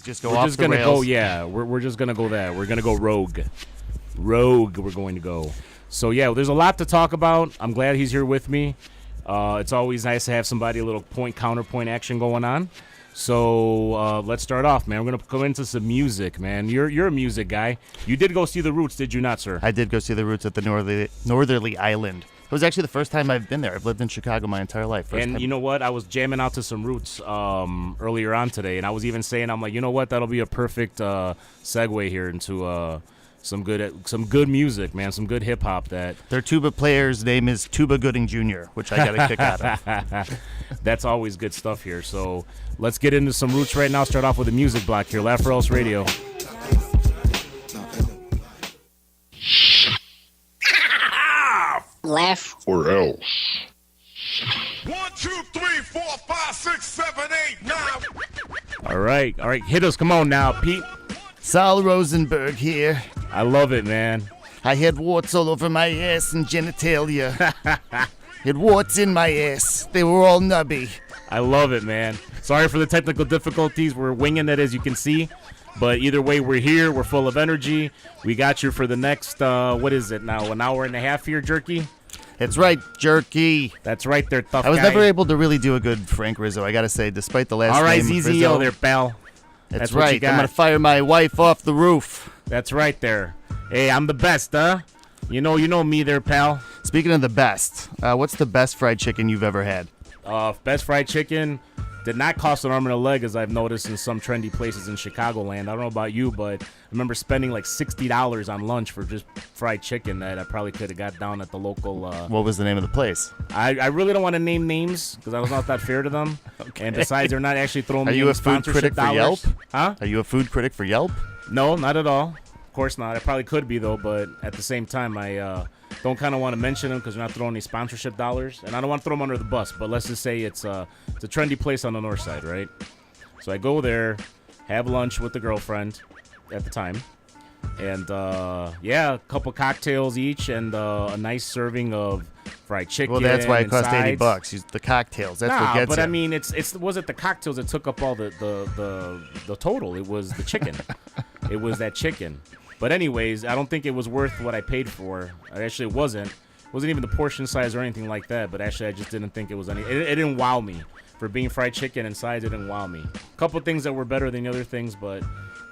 Just go off the rails. We're just gonna go there. We're gonna go rogue. We're going to go. So yeah, there's a lot to talk about. I'm glad he's here with me. It's always nice to have somebody, a little point counterpoint action going on. So let's start off, man. We're gonna go into some music, man. You're a music guy. You did go see the Roots, did you not, sir? I did go see the Roots at the Northerly Island. It was actually the first time I've been there. I've lived in Chicago my entire life. You know what? I was jamming out to some Roots earlier on today, and I was even saying, I'm like, you know what? That'll be a perfect segue here into some good music, man. Some good hip hop. That their tuba player's name is Tuba Gooding Jr., which I got a kick out of. That's always good stuff here. So let's get into some Roots right now. Start off with the music block here. LOERadio. Laugh or else. 1, 2, 3, 4, 5, 6, 7, 8, 9. All right. Hit us. Come on now, Pete. Sal Rosenberg here. I love it, man. I had warts all over my ass and genitalia. Had warts in my ass. They were all nubby. I love it, man. Sorry for the technical difficulties. We're winging it, as you can see. But either way, we're here. We're full of energy. We got you for the next, what is it now, an hour and a half here, Jerky? That's right, Jerky. That's right there, tough guy. I was never able to really do a good Frank Rizzo, I got to say, despite the last name. All right, Rizzo. ZZO there, pal. That's right. I'm going to fire my wife off the roof. That's right there. Hey, I'm the best, huh? You know me there, pal. Speaking of the best, what's the best fried chicken you've ever had? Best fried chicken did not cost an arm and a leg, as I've noticed in some trendy places in Chicagoland. I don't know about you, but I remember spending like $60 on lunch for just fried chicken that I probably could have got down at the local. What was the name of the place? I really don't want to name names because I was not that fair to them. Okay. And besides, they're not actually throwing me in sponsorship dollars. Are you a food critic for Yelp? Huh? Are you a food critic for Yelp? No, not at all. Of course not. I probably could be, though, but at the same time, I don't kind of want to mention them because they're not throwing any sponsorship dollars. And I don't want to throw them under the bus, but let's just say it's a trendy place on the north side, right? So I go there, have lunch with the girlfriend at the time. And, a couple cocktails each and a nice serving of fried chicken. Well, that's why it cost sides. $80. The cocktails. That's what gets but you. I mean, it wasn't the cocktails that took up all the total. It was the chicken. It was that chicken. But anyways, I don't think it was worth what I paid for. Actually, it wasn't. It wasn't even the portion size or anything like that. But actually, I just didn't think it was any. It didn't wow me. For being fried chicken and size, it didn't wow me. A couple of things that were better than the other things, but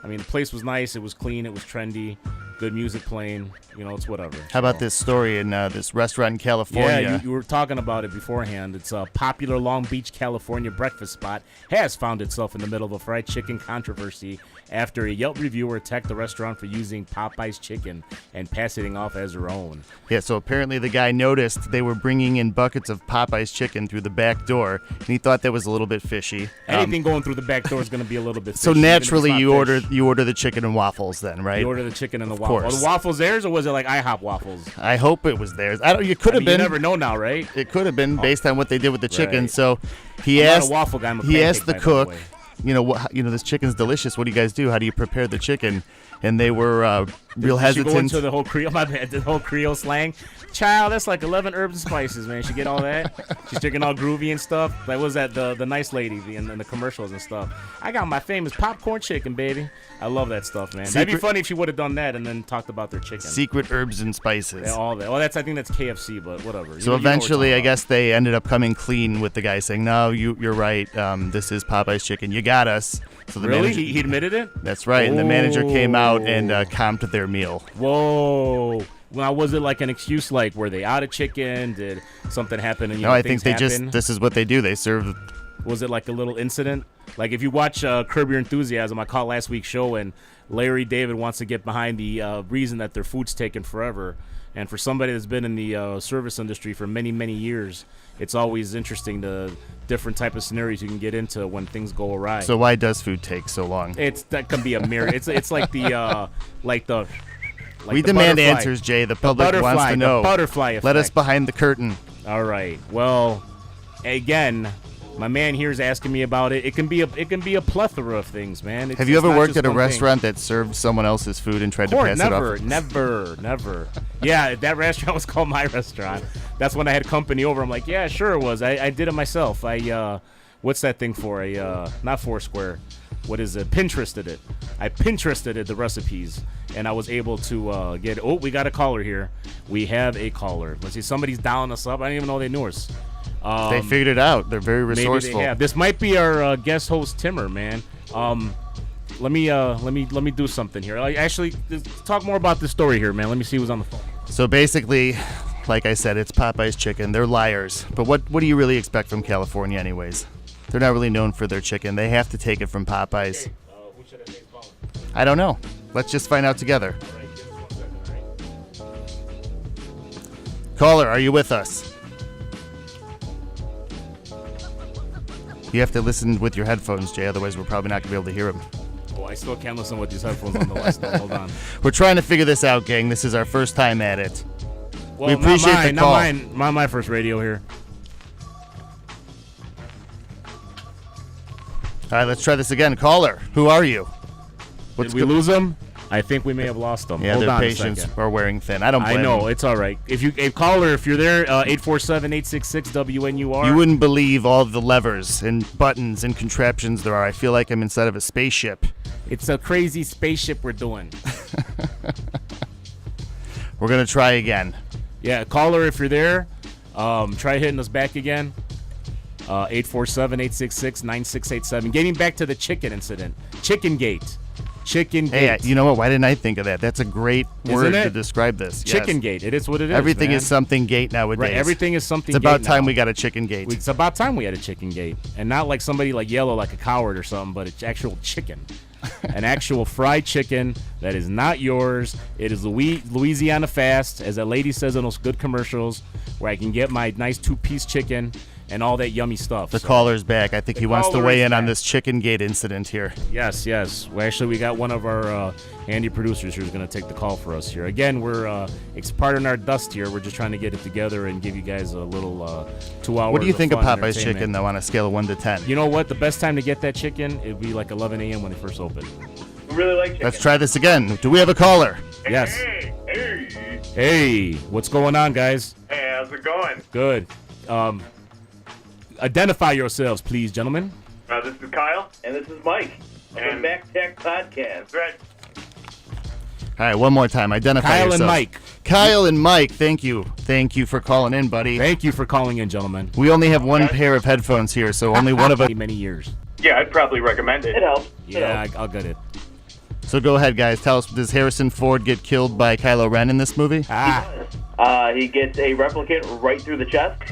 I mean, the place was nice. It was clean. It was trendy. Good music playing. It's whatever. How about this story in this restaurant in California? Yeah, you were talking about it beforehand. It's a popular Long Beach, California breakfast spot has found itself in the middle of a fried chicken controversy after a Yelp reviewer attacked the restaurant for using Popeye's chicken and passing it off as her own. Yeah, so apparently the guy noticed they were bringing in buckets of Popeye's chicken through the back door, and he thought that was a little bit fishy. Anything going through the back door is going to be a little bit fishy. So naturally, you order the chicken and waffles then, right? You order the chicken and the waffles. Are the waffles theirs, or was it like IHOP waffles? I hope it was theirs. You could have been. You never know now, right? It could have been based on what they did with the chicken. Right. So he I'm asked. not a waffle guy. I'm a he pancake asked the guy, cook. by the way. This chicken's delicious. What do you guys do? How do you prepare the chicken? And they were real hesitant. She go into the whole Creole, the whole Creole slang. Child, that's like 11 herbs and spices, man. She get all that. She's drinking all groovy and stuff. That was that the nice lady in the commercials and stuff. I got my famous popcorn chicken, baby. I love that stuff, man. That'd be funny if she would have done that and then talked about their chicken. Secret herbs and spices. Yeah, all that. Well, I think that's KFC, but whatever. So eventually, I guess they ended up coming clean with the guy saying, "No, you're right. This is Popeye's chicken. You got us." So the really? Manager, he admitted it? That's right. And the manager came out and comped their meal. Whoa. Now, was it like an excuse, like, were they out of chicken? Did something happen? And, no, I think this is what they do. They serve. Was it like a little incident? Like, if you watch Curb Your Enthusiasm, I caught last week's show, and Larry David wants to get behind the reason that their food's taken forever. And for somebody that's been in the service industry for many, many years, it's always interesting the different type of scenarios you can get into when things go awry. So why does food take so long? That can be a mirror. It's like the we demand answers, Jay. The public wants to know. The butterfly effect. Let us behind the curtain. All right. Well, again, my man here is asking me about it. It can be a plethora of things, man. Have you ever worked at a restaurant that served someone else's food and tried to pass it off? Never. Yeah, that restaurant was called my restaurant. That's when I had company over. I'm like, yeah, sure it was. I did it myself. what's that thing for? Not Foursquare. What is it? Pinterested it. I Pinterested the recipes, and I was able to get. Oh, we got a caller here. We have a caller. Let's see. Somebody's dialing us up. I didn't even know they knew us. They figured it out. They're very resourceful. Maybe they have. This might be our guest host Timmer, man. Let me do something here. Actually, talk more about this story here, man. Let me see who's on the phone. So basically, like I said, it's Popeye's chicken. They're liars. But what do you really expect from California, anyways? They're not really known for their chicken. They have to take it from Popeye's. Okay, who should I say is calling? I don't know. Let's just find out together. All right, give us 1 second, all right? Caller, are you with us? You have to listen with your headphones, Jay. Otherwise, we're probably not going to be able to hear him. Oh, I still can't listen with these headphones on the list. Hold on. We're trying to figure this out, gang. This is our first time at it. Well, we appreciate the call. Not my first radio here. All right, let's try this again. Caller, who are you? Did we lose them? I think we may have lost them. Yeah, Hold their on patience a second. are wearing thin. I don't blame I know, them. it's all right. Caller, if you're there, 847-866 WNUR. You wouldn't believe all the levers and buttons and contraptions there are. I feel like I'm inside of a spaceship. It's a crazy spaceship we're doing. We're going to try again. Yeah, caller, if you're there, try hitting us back again. 847-866-9687. Getting back to the chicken incident. Chicken Gate. Hey, you know what? Why didn't I think of that? That's a great word to describe this. Chicken Yes. Gate. It is what it is. Everything man. is something gate nowadays. Right, everything is something It's about gate time now. we got a chicken gate. It's about time we had a chicken gate. And not like somebody like yellow like a coward or something, but it's actual chicken. An actual fried chicken that is not yours. It is Louisiana Fast, as that lady says in those good commercials, where I can get my nice 2-piece chicken and all that yummy stuff. The caller's back. I think he wants to caller weigh is in on back. this chicken gate incident here. Yes. Well, actually, we got one of our handy producers who's going to take the call for us here. Again, we're pardon our dust here. We're just trying to get it together and give you guys a little 2 hours. What do you think of fun Popeye's entertainment. chicken, though, on a scale of 1 to 10? You know what? The best time to get that chicken, it would be like 11 a.m. when they first open. We really like chicken. Let's try this again. Do we have a caller? Yes. Hey, Hey, what's going on, guys? how's it going? Good. Identify yourselves, please, gentlemen. This is Kyle. And this is Mike from And- the Mac Tech Podcast. That's right. All right, one more time. Identify Kyle yourself. and Mike. Kyle and Mike, thank you. Thank you for calling in, buddy. Thank you for calling in, gentlemen. We only have one pair of headphones here, so only one of us. Many years. Yeah, I'd probably recommend it. It helps. Yeah, I'll get it. So go ahead, guys. Tell us, does Harrison Ford get killed by Kylo Ren in this movie? He gets a replicant right through the chest.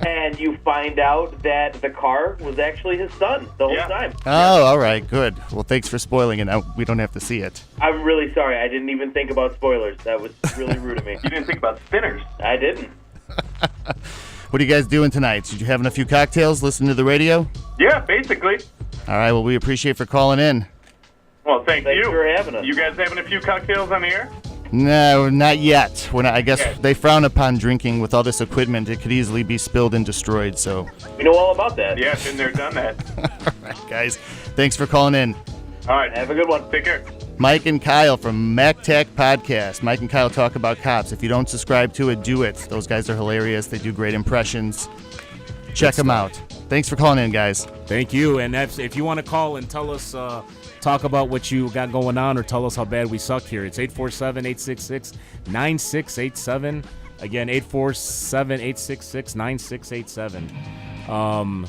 And you find out that the car was actually his son the whole time. Oh, all right, good. Well, thanks for spoiling it. Now we don't have to see it. I'm really sorry. I didn't even think about spoilers. That was really rude of me. You didn't think about spinners. I didn't. What are you guys doing tonight? Did you having a few cocktails, listening to the radio? Yeah, basically. All right, well, we appreciate for calling in. Well, thanks you. for having us. You guys having a few cocktails on the air? No, not yet. We're not, I guess they frown upon drinking with all this equipment. It could easily be spilled and destroyed, so. We know all about that. Yeah, been there, done that. All right, guys. Thanks for calling in. All right. Have a good one. Take care. Mike and Kyle from Mac Tech Podcast. Mike and Kyle talk about cops. If you don't subscribe to it, do it. Those guys are hilarious. They do great impressions. Check them out. Thanks for calling in, guys. Thank you. And if you want to call and tell us, talk about what you got going on or tell us how bad we suck here, it's 847-866-9687. Again, 847-866-9687.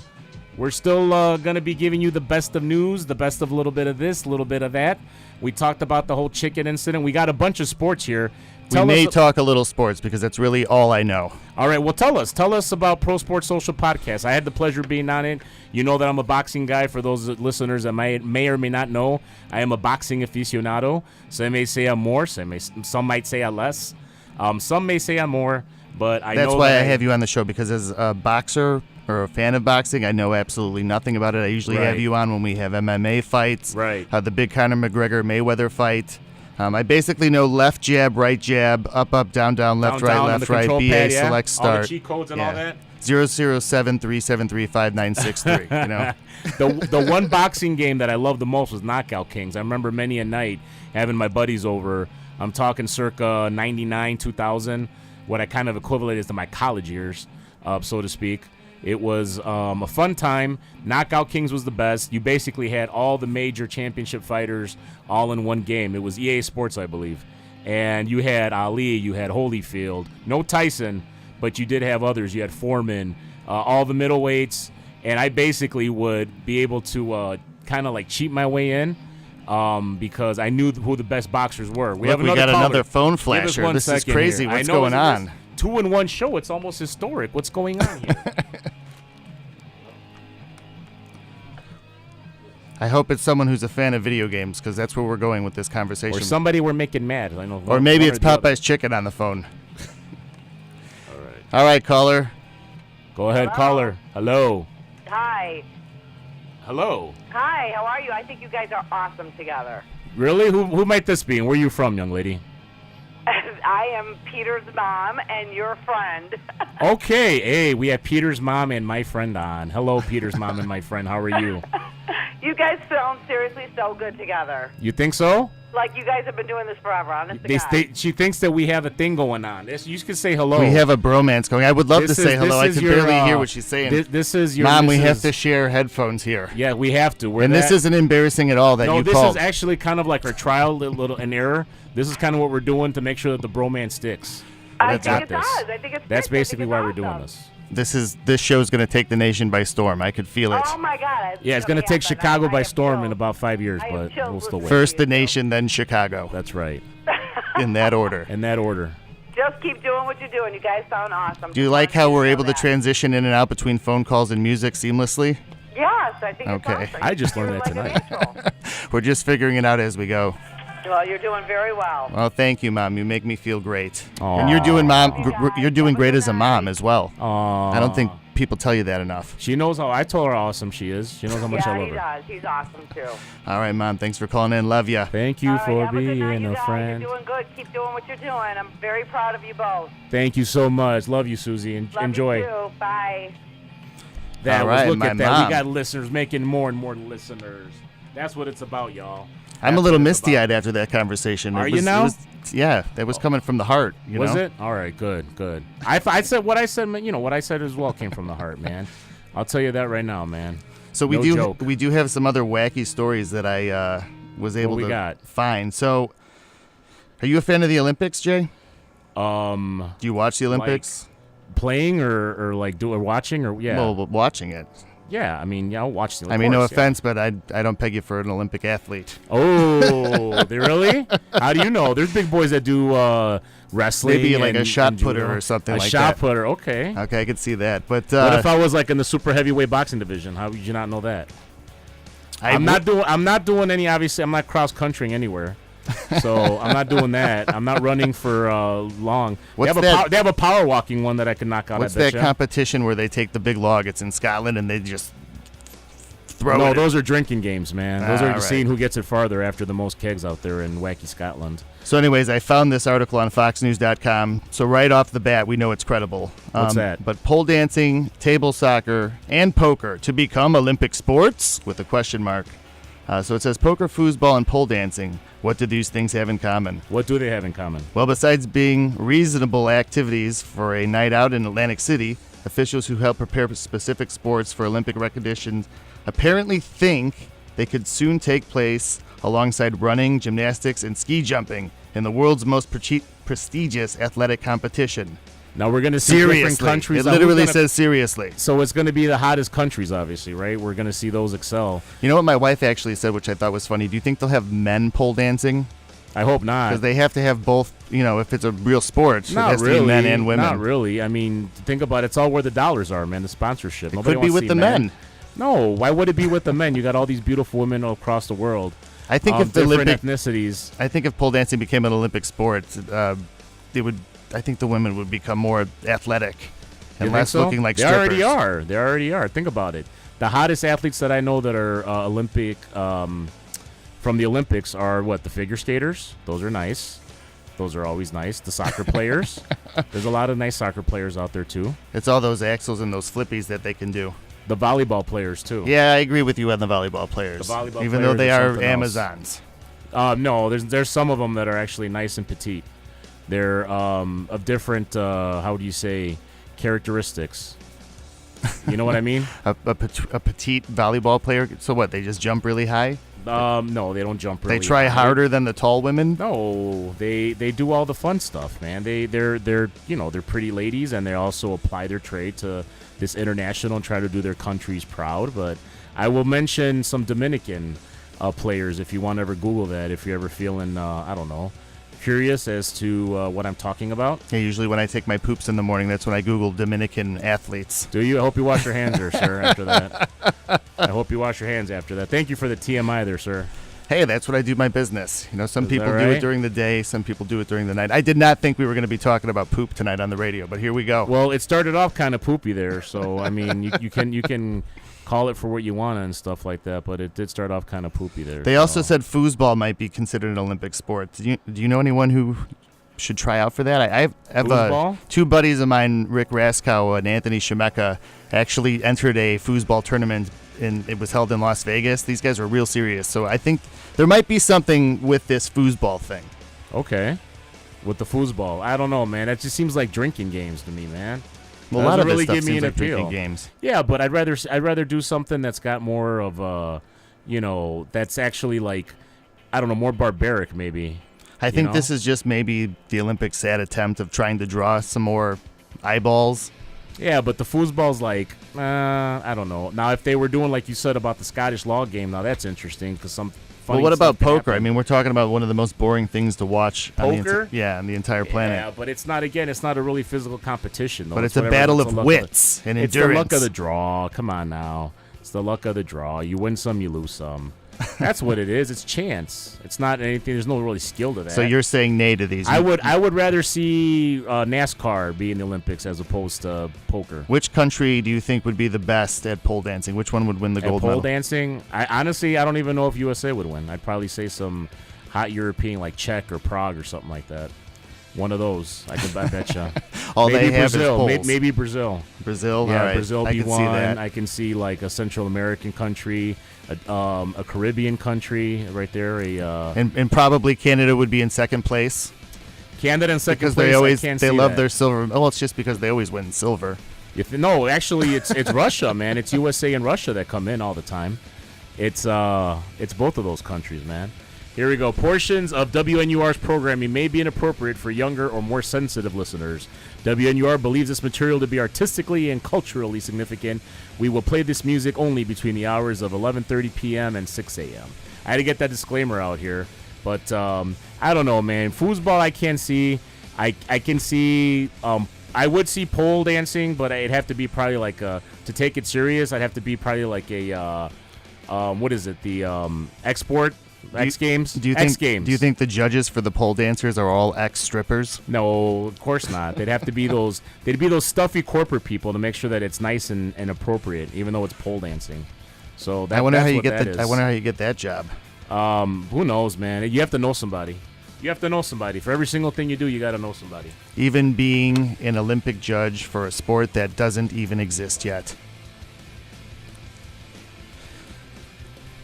We're still going to be giving you the best of news, the best of a little bit of this, a little bit of that. We talked about the whole chicken incident. We got a bunch of sports here. We may talk a little sports because that's really all I know. All right, well, tell us about Pro Sports Social Podcast. I had the pleasure of being on it. You know that I'm a boxing guy. For those listeners that may or may not know, I am a boxing aficionado. Some may say I'm more. Some might say I'm less. Some may say I'm more, but I know That's why I that have you on the show, because as a boxer or a fan of boxing, I know absolutely nothing about it. I usually have you on when we have MMA fights. Right. The big Conor McGregor-Mayweather fight. I basically know left jab, right jab, up, down, left, down, right, on left, the right, control BA, pad, yeah? select, start. All the cheat codes and all that? 007-373-5963, you know? The one boxing game that I loved the most was Knockout Kings. I remember many a night having my buddies over. I'm talking circa 99, 2000, what I kind of equivalent is to my college years, so to speak. It was a fun time. Knockout Kings was the best. You basically had all the major championship fighters all in one game. It was EA Sports, I believe. And you had Ali, you had Holyfield, no Tyson, but you did have others. You had Foreman, all the middleweights, and I basically would be able to kind of like cheat my way in because I knew who the best boxers were. We got another phone flasher. This is crazy. Here. What's going on? 2-in-1 show. It's almost historic. What's going on here? I hope it's someone who's a fan of video games, because that's where we're going with this conversation. Or somebody we're making mad. I know. Or maybe it's Popeye's chicken on the phone. All right. All right, caller. Go ahead, caller. Hello. Hi. Hello. Hi, how are you? I think you guys are awesome together. Really? Who might this be? And where are you from, young lady? I am Peter's mom and your friend. Okay. Hey, we have Peter's mom and my friend on. Hello, Peter's mom and my friend. How are you? You guys sound seriously so good together. You think so? Like you guys have been doing this forever, honest to God. She thinks that we have a thing going on. You can say hello. We have a bromance going. I would love to say hello. I can barely hear what she's saying. This is your Mom, we have to share headphones here. Yeah, we have to. This isn't embarrassing at all that you called. No, this is actually kind of like our trial, little an error. This is kind of what we're doing to make sure that the bromance sticks. I think it does. I think it's That's basically why we're doing this. This show's going to take the nation by storm. I could feel it. Oh my God! Yeah, it's going to take Chicago by storm in about 5 years, but we'll still wait. First the nation, then Chicago. That's right. In that order. In that order. Just keep doing what you're doing. You guys sound awesome. Do you like how we're able to transition in and out between phone calls and music seamlessly? Yes, I think it's Okay. awesome. I just learned that tonight. We're just figuring it out as we go. Well, you're doing very well. Well, thank you, Mom. You make me feel great. Aww. And you're doing great as a mom as well. Aww. I don't think people tell you that enough. She knows how. I told her how awesome she is. She knows how much I love her. Yeah, he does. He's awesome too. All right, Mom. Thanks for calling in. Love you. Thank you for being a friend. You're doing good. Keep doing what you're doing. I'm very proud of you both. Thank you so much. Love you, Susie. Enjoy. Love you too. Bye. That was look my at that. mom. We got listeners making more and more listeners. That's what it's about, y'all. I'm a little misty-eyed after that conversation. Are you now? Yeah, that was coming from the heart. Was it? All right, good. I said what I said. You know what I said as well came from the heart, man. I'll tell you that right now, man. So we do have some other wacky stories that I was able to find. So, are you a fan of the Olympics, Jay? Do you watch the Olympics? Like playing or watching or yeah? Well, watching it. Yeah, I mean, I'll watch the. I mean, no offense, but I don't peg you for an Olympic athlete. Oh, they really? How do you know? There's big boys that do wrestling. Maybe like a shot putter or something like that. A shot putter, okay. Okay, I could see that. But what if I was like in the super heavyweight boxing division? How would you not know that? I'm not doing any. Obviously, I'm not cross countrying anywhere. So I'm not doing that. I'm not running for long. They have a power walking one that I can knock out. What's that competition where they take the big log? It's in Scotland and they just throw it. No, those are drinking games, man. Those are right. seeing who gets it farther after the most kegs out there in wacky Scotland. So anyways, I found this article on FoxNews.com. So right off the bat, we know it's credible. What's that? But pole dancing, table soccer, and poker to become Olympic sports with a question mark. So it says poker, foosball, and pole dancing. What do these things have in common? What do they have in common? Well, besides being reasonable activities for a night out in Atlantic City, officials who help prepare specific sports for Olympic recognition apparently think they could soon take place alongside running, gymnastics, and ski jumping in the world's most prestigious athletic competition. Now we're going to see different countries. It literally says seriously. So it's going to be the hottest countries, obviously, right? We're going to see those excel. You know what my wife actually said, which I thought was funny? Do you think they'll have men pole dancing? I hope not. Because they have to have both, if it's a real sport, it has to be men and women. Not really. I mean, think about it. It's all where the dollars are, man, the sponsorship. It could be with the men. No, why would it be with the men? You got all these beautiful women all across the world. I think if different ethnicities. I think if pole dancing became an Olympic sport, I think the women would become more athletic and less looking like strippers. They already are. Think about it. The hottest athletes that I know that are Olympic from the Olympics are the figure skaters. Those are nice. Those are always nice. The soccer players. There's a lot of nice soccer players out there too. It's all those axles and those flippies that they can do. The volleyball players too. Yeah, I agree with you on the volleyball players. Even though they are Amazons. No, there's some of them that are actually nice and petite. They're of different, how do you say, characteristics. You know what I mean? A petite volleyball player. So what? They just jump really high? No, they don't jump really They try high. harder than the tall women? No, they do all the fun stuff, man. They're they're pretty ladies, and they also apply their trade to this international and try to do their countries proud. But I will mention some Dominican players if you want to ever Google that, if you're ever feeling I don't know, curious as to what I'm talking about. Yeah, usually when I take my poops in the morning, that's when I Google Dominican athletes. Do you? I hope you wash your hands there, sir, after that. I hope you wash your hands after that. Thank you for the TMI there, sir. Hey, that's what I do my business. You know, some Is people that do right? it during the day, some people do it during the night. I did not think we were going to be talking about poop tonight on the radio, but here we go. Well, it started off kind of poopy there, so I mean, you can call it for what you want and stuff like that, but it did start off kind of poopy there. They so. also said foosball might be considered an Olympic sport. Do you know anyone who should try out for that? I have Foosball? Two buddies of mine, Rick Raskow and Anthony Shemeka, actually entered a foosball tournament, and it was held in Las Vegas. These guys are real serious, so I think there might be something with this foosball thing. Okay. With the foosball. I don't know, man. That just seems like drinking games to me, man. Well, a That lot of doesn't this really stuff give me seems an like drinking appeal. games. Yeah, but I'd rather do something that's got more of a, that's actually like, I don't know, more barbaric maybe. I think this is just maybe the Olympics' sad attempt of trying to draw some more eyeballs. Yeah, but the foosball's like, I don't know. Now, if they were doing like you said about the Scottish law game, now that's interesting because some. Well, what about poker? I mean, we're talking about one of the most boring things to watch. Poker? On the entire planet. Yeah, but it's not a really physical competition, though. But it's a battle of wits and endurance. It's the luck of the draw. Come on now. It's the luck of the draw. You win some, you lose some. That's what it is. It's chance. It's not anything. There's no really skill to that. So you're saying nay to these? I would rather see NASCAR be in the Olympics as opposed to poker. Which country do you think would be the best at pole dancing? Which one would win the gold medal? Pole dancing, I don't even know if USA would win. I'd probably say some hot European like Czech or Prague or something like that. One of those. I bet you. All maybe they have Brazil. is poles. Maybe Brazil. Brazil. Yeah, all right. Brazil I be can one. see that. I can see like a Central American country, a Caribbean country right there. And probably Canada would be in second place. Canada in second because place. they love their silver. Oh, it's just because they always win silver. No, actually, it's Russia, man. It's USA and Russia that come in all the time. It's both of those countries, man. Here we go. Portions of WNUR's programming may be inappropriate for younger or more sensitive listeners. WNUR believes this material to be artistically and culturally significant. We will play this music only between the hours of 11:30 p.m. and 6 a.m. I had to get that disclaimer out here. But I don't know, man. Foosball I can't see. I can see. I would see pole dancing, but it'd have to be probably like to take it serious. I'd have to be probably like a what is it? The X Games. Do you think the judges for the pole dancers are all ex-strippers? No, of course not. They'd have to be those. They'd be those stuffy corporate people to make sure that it's nice and appropriate, even though it's pole dancing. So I wonder how you get that job. Who knows, man? You have to know somebody. You have to know somebody. For every single thing you do, you got to know somebody. Even being an Olympic judge for a sport that doesn't even exist yet.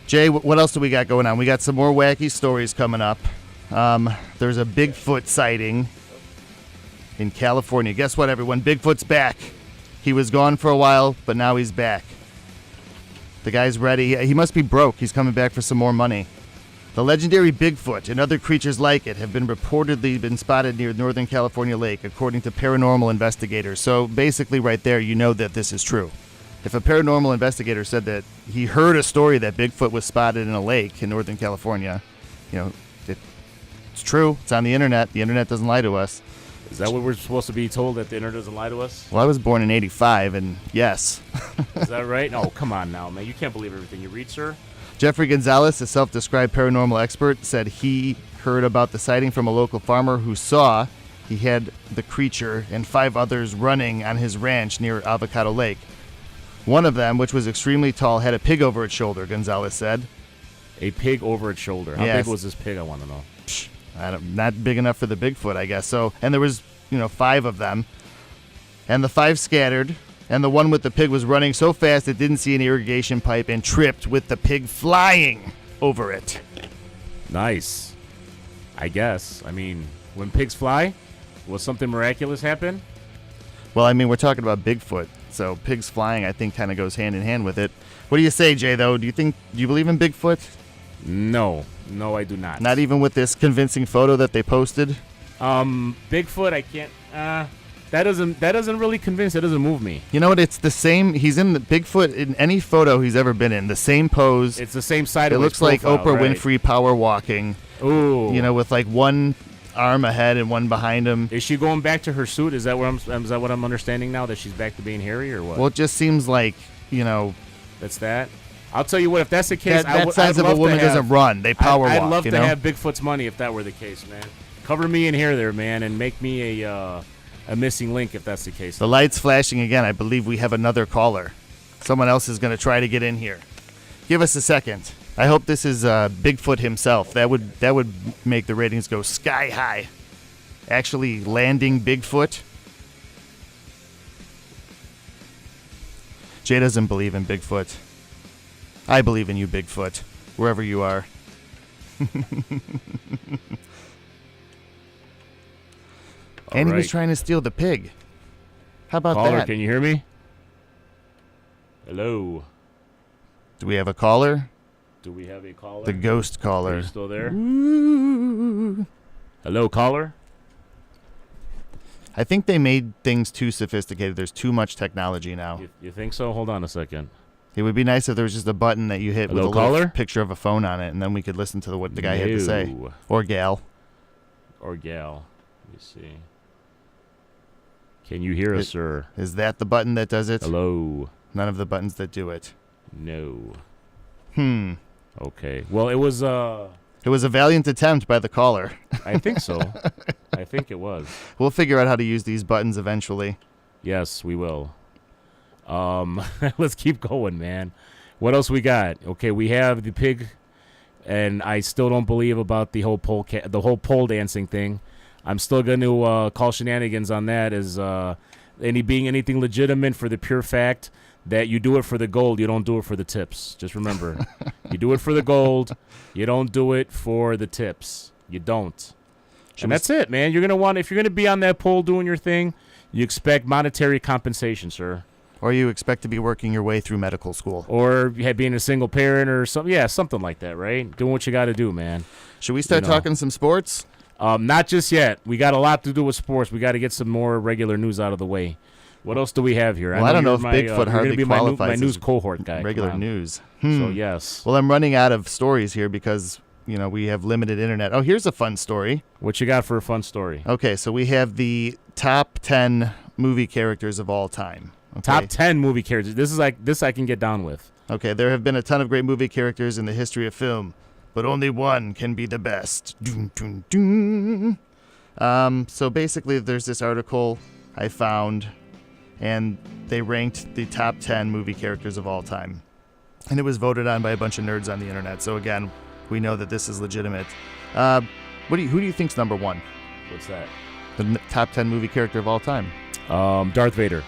Jay, what else do we got going on? We got some more wacky stories coming up. There's a Bigfoot sighting in California. Guess what, everyone? Bigfoot's back. He was gone for a while, but now he's back. The guy's ready. He must be broke. He's coming back for some more money. The legendary Bigfoot and other creatures like it have reportedly been spotted near Northern California Lake, according to paranormal investigators. So basically right there, you know that this is true. If a paranormal investigator said that he heard a story that Bigfoot was spotted in a lake in Northern California, it's true. It's on the internet. The internet doesn't lie to us. Is that what we're supposed to be told, that the internet doesn't lie to us? Well, I was born in '85, and yes. Is that right? No, come on now, man. You can't believe everything you read, sir. Jeffrey Gonzalez, a self-described paranormal expert, said he heard about the sighting from a local farmer who saw he had the creature and 5 others running on his ranch near Avocado Lake. One of them, which was extremely tall, had a pig over its shoulder, Gonzalez said. A pig over its shoulder. How big was this pig, I want to know? Not big enough for the Bigfoot, I guess. So, and there was, 5 of them. And the 5 scattered, and the one with the pig was running so fast it didn't see an irrigation pipe and tripped with the pig flying over it. Nice. I guess. I mean, when pigs fly, will something miraculous happen? Well, I mean, we're talking about Bigfoot. So pigs flying, I think, kind of goes hand in hand with it. What do you say, Jay, though? Do you believe in Bigfoot? No, I do not. Not even with this convincing photo that they posted? Bigfoot, I can't. That doesn't really convince. It doesn't move me. You know what? It's the same. He's in the Bigfoot in any photo he's ever been in. The same pose. It's the same sideways. It looks profile, like Oprah right? Winfrey power walking. Ooh. You know, with like one arm ahead and one behind him. Is she going back to her suit? Is that what I'm understanding now? That she's back to being hairy or what? Well, it just seems like, you know. That's that. I'll tell you what. If that's the case, that size of a woman doesn't run. They power walk. I'd love you to know? have Bigfoot's money if that were the case, man. Cover me in hair there, man, and make me a missing link if that's the case. The light's flashing again. I believe we have another caller. Someone else is going to try to get in here. Give us a second. I hope this is Bigfoot himself. That would make the ratings go sky high. Actually landing Bigfoot. Jay doesn't believe in Bigfoot. I believe in you, Bigfoot, wherever you are. And he was trying to steal the pig. How about Caller, that? can you hear me? Hello. Do we have a caller? Do we have a caller? The ghost caller. Are you still there? Ooh. Hello, caller. I think they made things too sophisticated. There's too much technology now. You think so? Hold on a second. It would be nice if there was just a button that you hit Hello, with a caller? little picture of a phone on it, and then we could listen to what the guy had to say. Or gal. Or gal. Let me see. Can you hear us, sir? Is that the button that does it? Hello. None of the buttons that do it. No. Okay. Well, it was It was a valiant attempt by the caller. I think so. I think it was. We'll figure out how to use these buttons eventually. Yes, we will. Let's keep going, man. What else we got? Okay, we have the pig, and I still don't believe about the whole pole dancing thing. I'm still going to call shenanigans on that as being anything legitimate for the pure fact that you do it for the gold, you don't do it for the tips. Just remember, you do it for the gold, you don't do it for the tips. You don't. And that's it, man. You're gonna want, if you're gonna be on that pole doing your thing, you expect monetary compensation, sir. Or you expect to be working your way through medical school. Or being a single parent or something. Yeah, something like that, right? Doing what you got to do, man. Should we start talking some sports? Not just yet. We got a lot to do with sports. We got to get some more regular news out of the way. What else do we have here? Well, I don't know if Bigfoot hardly qualifies my news cohort guy. Regular news. So, yes. Well, I'm running out of stories here because, we have limited internet. Oh, here's a fun story. What you got for a fun story? Okay, so we have the top 10 movie characters of all time. Okay? Top 10 movie characters. This I can get down with. Okay, there have been a ton of great movie characters in the history of film, but only one can be the best. Dun, dun, dun. So basically, there's this article I found, and they ranked the top 10 movie characters of all time. And it was voted on by a bunch of nerds on the internet. So again, we know that this is legitimate. Who do you think's number one? What's that? The top 10 movie character of all time. Darth Vader.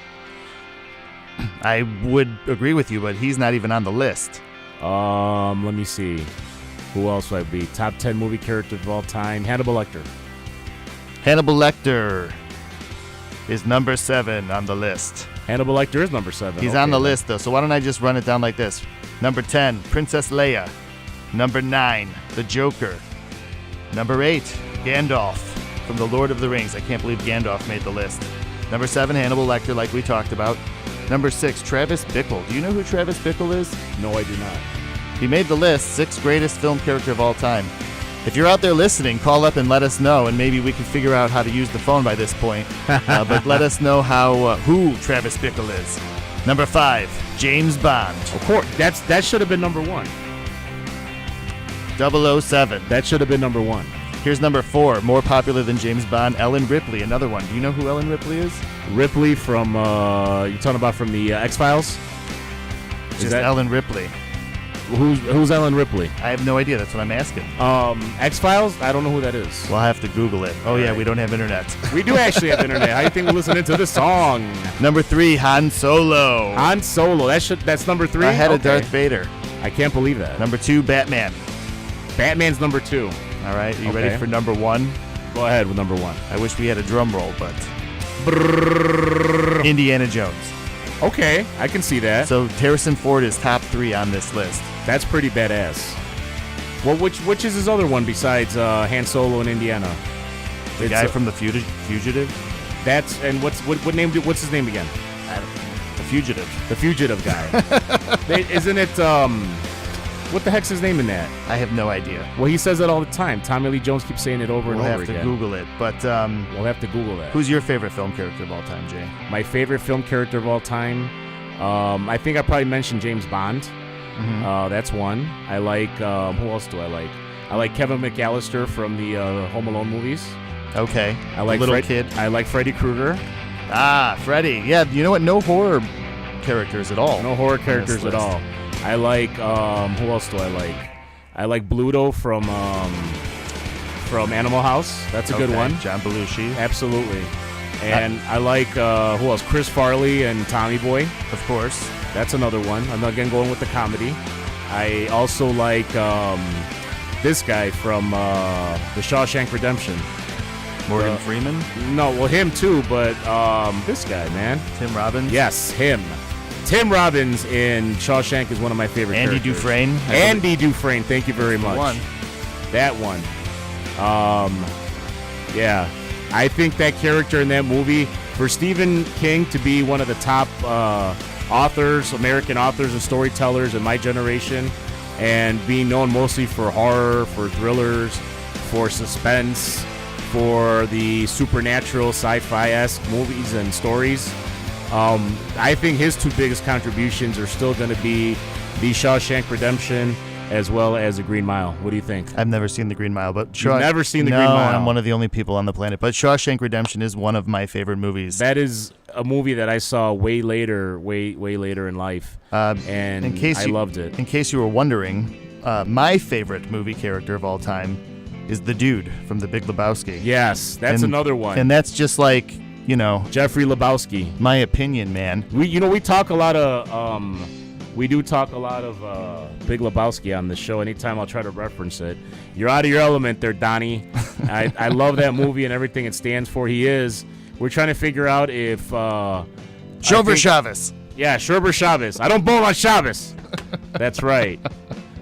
I would agree with you, but he's not even on the list. Let me see. Who else would I be? Top 10 movie characters of all time. Hannibal Lecter. Hannibal Lecter is number 7 on the list. Hannibal Lecter is number 7. He's on the list, though, so why don't I just run it down like this? Number 10, Princess Leia. Number 9, the Joker. Number 8, Gandalf from The Lord of the Rings. I can't believe Gandalf made the list. Number 7, Hannibal Lecter, like we talked about. Number 6, Travis Bickle. Do you know who Travis Bickle is? No, I do not. He made the list, 6th greatest film character of all time. If you're out there listening, call up and let us know, and maybe we can figure out how to use the phone by this point. But let us know who Travis Bickle is. Number 5, James Bond. Of course, that should have been number 1. 007. That should have been number 1. Here's number 4, more popular than James Bond, Ellen Ripley, another one. Do you know who Ellen Ripley is? Ripley from, you're talking about from the X-Files? Just Ellen Ripley. Who's Ellen Ripley? I have no idea. That's what I'm asking. X-Files? I don't know who that is. We'll have to Google it. Oh, yeah, we don't have internet. We do actually have internet. How do you think we're listening to this song? Number 3, Han Solo. Han Solo. That's number 3? Ahead of Darth Vader. I can't believe that. Number 2, Batman. Batman's number 2. All right, are you ready for number 1? Go ahead with number 1. I wish we had a drum roll, but... Indiana Jones. Okay, I can see that. So Harrison Ford is top 3 on this list. That's pretty badass. Well, which is his other one besides Han Solo and Indiana? The guy from The Fugitive? That's and what's his name again? I don't know. The Fugitive. The Fugitive guy. Isn't it? What the heck's his name in that? I have no idea. Well, he says it all the time. Tommy Lee Jones keeps saying it over and over again. We'll have to Google it. But we'll have to Google that. Who's your favorite film character of all time, Jay? My favorite film character of all time. I think I probably mentioned James Bond. Mm-hmm. That's one. I like. Who else do I like? I like Kevin McAllister from the Home Alone movies. Okay. I like Little Kid. I like Freddy Krueger. Ah, Freddy. Yeah. You know what? No horror characters at all. No horror characters at all. I like. Who else do I like? I like Bluto from Animal House. That's a good one. John Belushi. Absolutely. And I like who else? Chris Farley and Tommy Boy. Of course. That's another one. I'm again going with the comedy. I also like this guy from The Shawshank Redemption. Morgan Freeman? No, well, him too, but this guy, man. Tim Robbins? Yes, him. Tim Robbins in Shawshank is one of my favorite Andy characters. Dufresne? Andy Dufresne, thank you very much. That one. Yeah. I think that character in that movie, for Stephen King to be one of the top authors, American authors and storytellers in my generation, and being known mostly for horror, for thrillers, for suspense, for the supernatural sci-fi-esque movies and stories, I think his two biggest contributions are still going to be The Shawshank Redemption as well as The Green Mile. What do you think? I've never seen The Green Mile, but You've never seen The Green Mile? No, I'm one of the only people on the planet. But Shawshank Redemption is one of my favorite movies. That is a movie that I saw way later in life, and I loved it. In case you were wondering, my favorite movie character of all time is the dude from The Big Lebowski. Yes, that's another one. And that's just like, Jeffrey Lebowski. My opinion, man. We talk a lot of Big Lebowski on the show. Anytime I'll try to reference it. You're out of your element there, Donnie. I love that movie and everything it stands for. We're trying to figure out if Shover Chavez. Yeah, Shover Chavez. I don't bowl on Shabbos. That's right.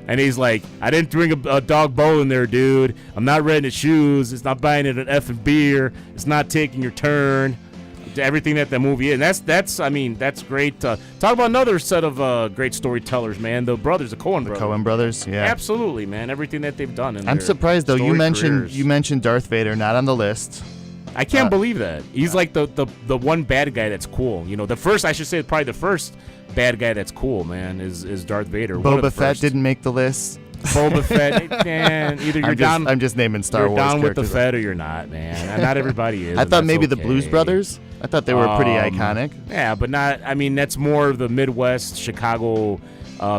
And he's like, I didn't bring a dog bowling there, dude. I'm not renting shoes. It's not buying it an effing beer. It's not taking your turn. Everything that movie is. And that's great. Talk about another set of great storytellers, man. The brothers, the Coen brothers. The Coen brothers, yeah. Absolutely, man. Everything that they've done. I'm surprised though. You mentioned Darth Vader, not on the list. I can't believe that. He's like the one bad guy that's cool. The first, I should say, probably the first bad guy that's cool, man, is Darth Vader. Boba Fett didn't make the list. Boba Fett, man. Either you're down. I'm just naming Star Wars characters. You're down with the characters. Fett or you're not, man. Not everybody is. I thought maybe the Blues Brothers. I thought they were pretty iconic. Yeah, but not. I mean, that's more of the Midwest Chicago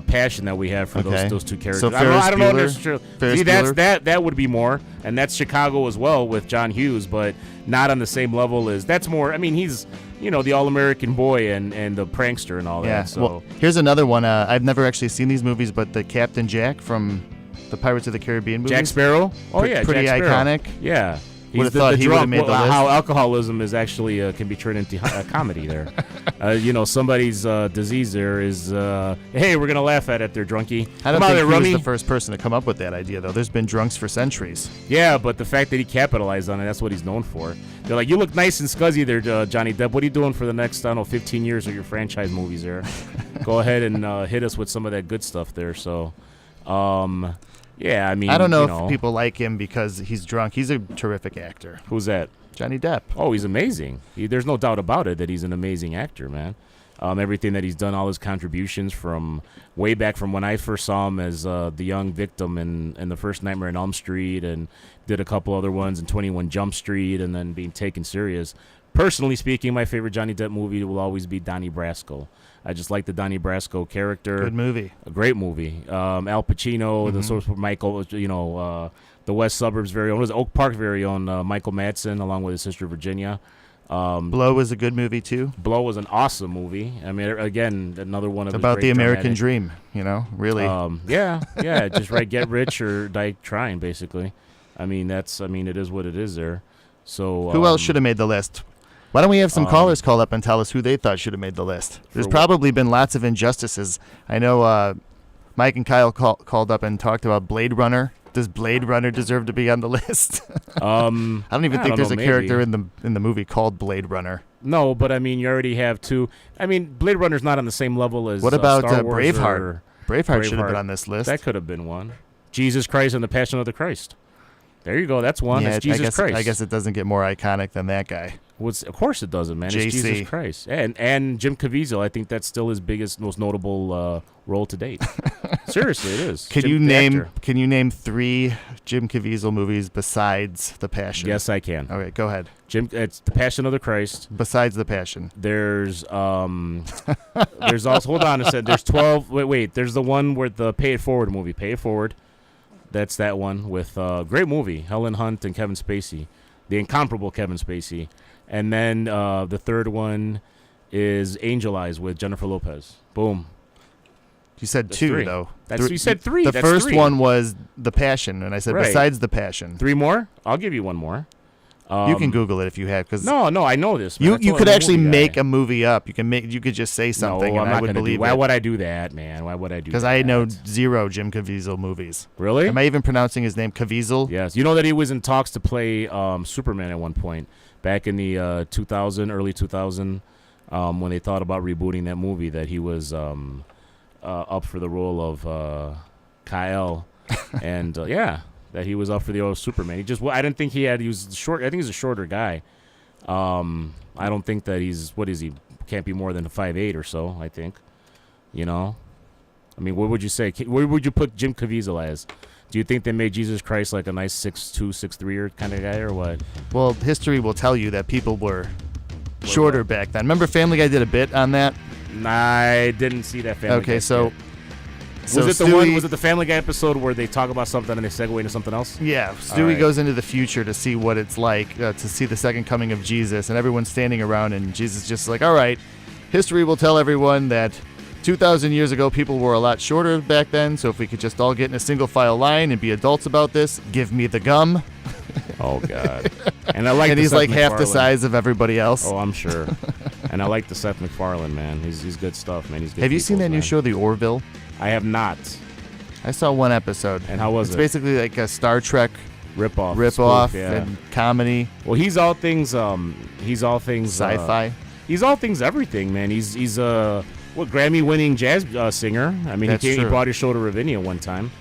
passion that we have for those two characters. So I don't know if that's true. See, that would be more, and that's Chicago as well with John Hughes, but not on the same level as that's more. I mean, he's the all-American boy and the prankster and all that. So well, here's another one. I've never actually seen these movies, but the Captain Jack from the Pirates of the Caribbean movies. Jack Sparrow. Oh yeah, pretty Jack Sparrow. iconic. Yeah. Would have thought he would have made the list. How alcoholism is actually can be turned into comedy there. Somebody's disease there is, hey, we're going to laugh at it there, drunkie. I don't think he was the first person to come up with that idea, though. There's been drunks for centuries. Yeah, but the fact that he capitalized on it, that's what he's known for. They're like, you look nice and scuzzy there, Johnny Depp. What are you doing for the next, 15 years of your franchise movies there? Go ahead and hit us with some of that good stuff there. So, yeah, I mean, I don't know if people like him because he's drunk. He's a terrific actor. Who's that? Johnny Depp. Oh, he's amazing. There's no doubt about it that he's an amazing actor, man. Everything that he's done, all his contributions from way back from when I first saw him as the young victim in the first Nightmare on Elm Street, and did a couple other ones in 21 Jump Street, and then being taken serious. Personally speaking, my favorite Johnny Depp movie will always be Donnie Brasco. I just like the Donnie Brasco character. Good movie. A great movie. Al Pacino, the source of Michael, the West Suburbs very own, Oak Park very own Michael Madsen, along with his sister Virginia. Blow was a good movie too. Blow was an awesome movie. I mean, again, another one of about the American dream. Really. Yeah, just right. Get rich or die trying, basically. I mean, it is what it is there. So who else should have made the list? Why don't we have some callers call up and tell us who they thought should have made the list? There's probably been lots of injustices. I know Mike and Kyle called up and talked about Blade Runner. Does Blade Runner deserve to be on the list? I don't even think there's a character in the movie called Blade Runner. No, but I mean, you already have two. I mean, Blade Runner's not on the same level as what about Star Wars Braveheart? Braveheart should have been on this list. That could have been one. Jesus Christ and the Passion of the Christ. There you go. That's one. Yeah, it's Jesus Christ. I guess it doesn't get more iconic than that guy. Of course it doesn't, man. JC. It's Jesus Christ. And Jim Caviezel, I think that's still his biggest, most notable role to date. Seriously, it is. Can you name 3 Jim Caviezel movies besides The Passion? Yes, I can. Okay, go ahead. It's The Passion of the Christ. Besides The Passion. There's also, hold on a second. There's 12. Wait. There's the one where the Pay It Forward movie. Pay It Forward. That's that one with great movie, Helen Hunt and Kevin Spacey, the incomparable Kevin Spacey. And then the third one is Angel Eyes with Jennifer Lopez. Boom. You said That's 2, 3. though. You said 3. The That's first 3. one was The Passion, and I said Right. besides The Passion. 3 more? I'll give you one more. You can Google it if you have, because No, I know this. Man. you could actually make a movie up. You could just say something, No, and I'm I not would going to believe do. Why it. would I do that, man? Why would I do that? Because I know 0 Jim Caviezel movies. Really? Am I even pronouncing his name Caviezel? Yes. You know that he was in talks to play Superman at one point, back in the early 2000, when they thought about rebooting that movie, that he was up for the role of Kyle, and that he was up for the role of Superman. I didn't think he was short. I think he's a shorter guy. I don't think that what is he? Can't be more than 5'8" or so, I think. You know? I mean, what would you say? Where would you put Jim Caviezel as? Do you think they made Jesus Christ like a nice 6'2", 6'3" kind of guy, or what? Well, history will tell you that people were shorter back then. Remember Family Guy did a bit on that? I didn't see that Family Guy. Okay, so was it the one? Was it the Family Guy episode where they talk about something and they segue into something else? Yeah, Stewie goes into the future to see what it's like to see the second coming of Jesus, and everyone's standing around, and Jesus is just like, all right, history will tell everyone that 2,000 years ago people were a lot shorter back then, so if we could just all get in a single file line and be adults about this, give me the gum. Oh, God. And I like and the he's Seth like half the MacFarlane. size of everybody else. Oh, I'm sure. And I like the Seth MacFarlane, man. He's good stuff, man. He's good. Have you seen that new man. show, The Orville? I have not. I saw one episode. And how was it's it? It's basically like a Star Trek rip-off and comedy. Well, he's all things sci-fi. He's all things everything, man. He's a Grammy-winning jazz singer. I mean, he brought his show to Ravinia one time.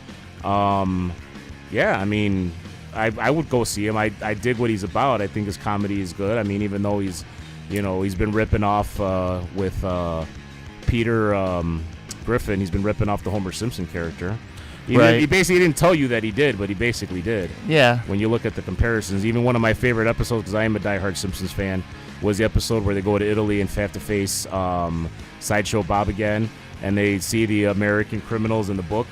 I mean, I would go see him. I dig what he's about. I think his comedy is good. I mean, even though he's been ripping off with Peter Griffin. He's been ripping off the Homer Simpson character. He basically didn't tell you that he did, but he basically did. Yeah. When you look at the comparisons, even one of my favorite episodes, because I am a diehard Simpsons fan, was the episode where they go to Italy and have to face Sideshow Bob again, and they see the American criminals in the book,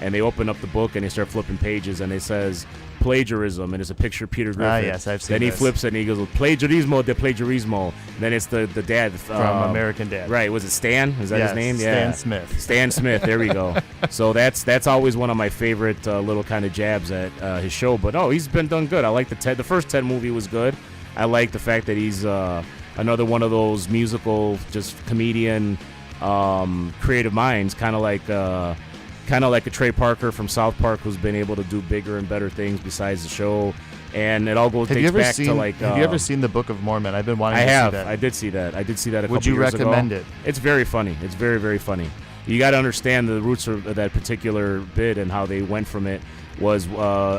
and they open up the book and they start flipping pages, and it says plagiarism, and it's a picture of Peter Griffin. Yes, I've seen Then he this. flips it and he goes, plagiarismo de plagiarismo. Then it's the dad from American Dad. Right? Was it Stan? Is that his name? Stan Smith. Stan Smith. There we go. So that's always one of my favorite little kind of jabs at his show. But he's been done good. I like the first Ted movie was good. I like the fact that he's another one of those musical, just comedian, creative minds, kind of like a Trey Parker from South Park, who's been able to do bigger and better things besides the show. And it all dates back to like. Have you ever seen the Book of Mormon? I've been wanting to see that. I did see that. I did see that a couple Would you years ago. recommend it? It's very funny. It's very, very funny. You got to understand the roots of that particular bit and how they went from it. Was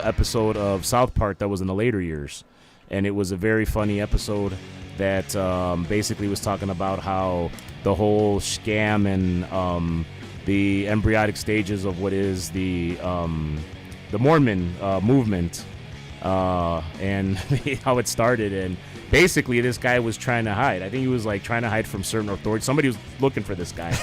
episode of South Park that was in the later years, and it was a very funny episode that basically was talking about how the whole scam and the embryonic stages of what is the Mormon movement and how it started. And basically this guy was trying to hide. I think he was like trying to hide from certain authorities. Somebody was looking for this guy.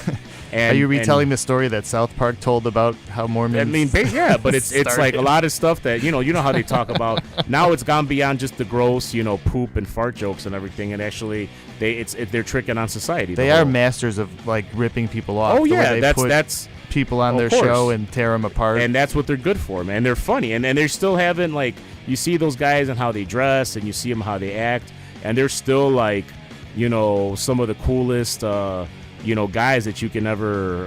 And, are you retelling the story that South Park told about how Mormons? I mean, but it's like a lot of stuff that you know how they talk about. Now it's gone beyond just the gross, poop and fart jokes and everything. And actually, they're tricking on society. They are masters of like ripping people off. Oh yeah, that's people on their show and tear them apart. And that's what they're good for, man. They're funny, and they're still having like you see those guys and how they dress, and you see them how they act, and they're still like some of the coolest, guys that you can ever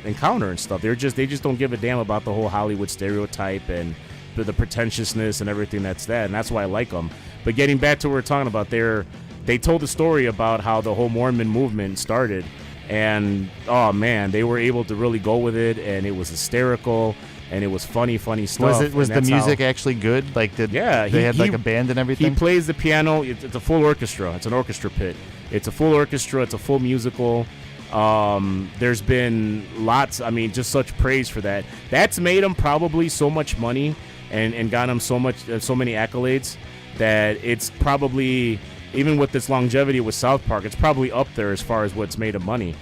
encounter and stuff. They just don't give a damn about the whole Hollywood stereotype and the pretentiousness and everything and that's why I like them. But getting back to what we're talking about, they told a story about how the whole Mormon movement started, and oh man, they were able to really go with it, and it was hysterical. And it was funny stuff. Was the music actually good? Like, they had like a band and everything? He plays the piano. It's a full orchestra. It's an orchestra pit. It's a full orchestra. It's a full musical. There's been lots, just such praise for that. That's made him probably so much money and got him so many accolades that it's probably, even with this longevity with South Park, it's probably up there as far as what's made them money.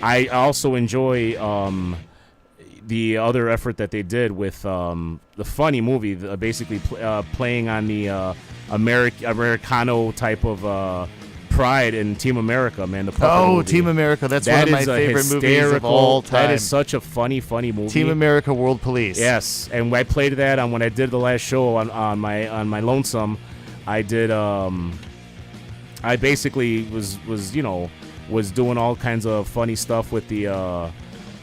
I also enjoy the other effort that they did with the funny movie, basically playing on the Americano type of pride in Team America, man. The movie. Team America, that's one of my favorite movies of all time. That is such a funny movie. Team America World Police. Yes, and I played that when I did the last show on my lonesome. I did. I basically was doing all kinds of funny stuff with the.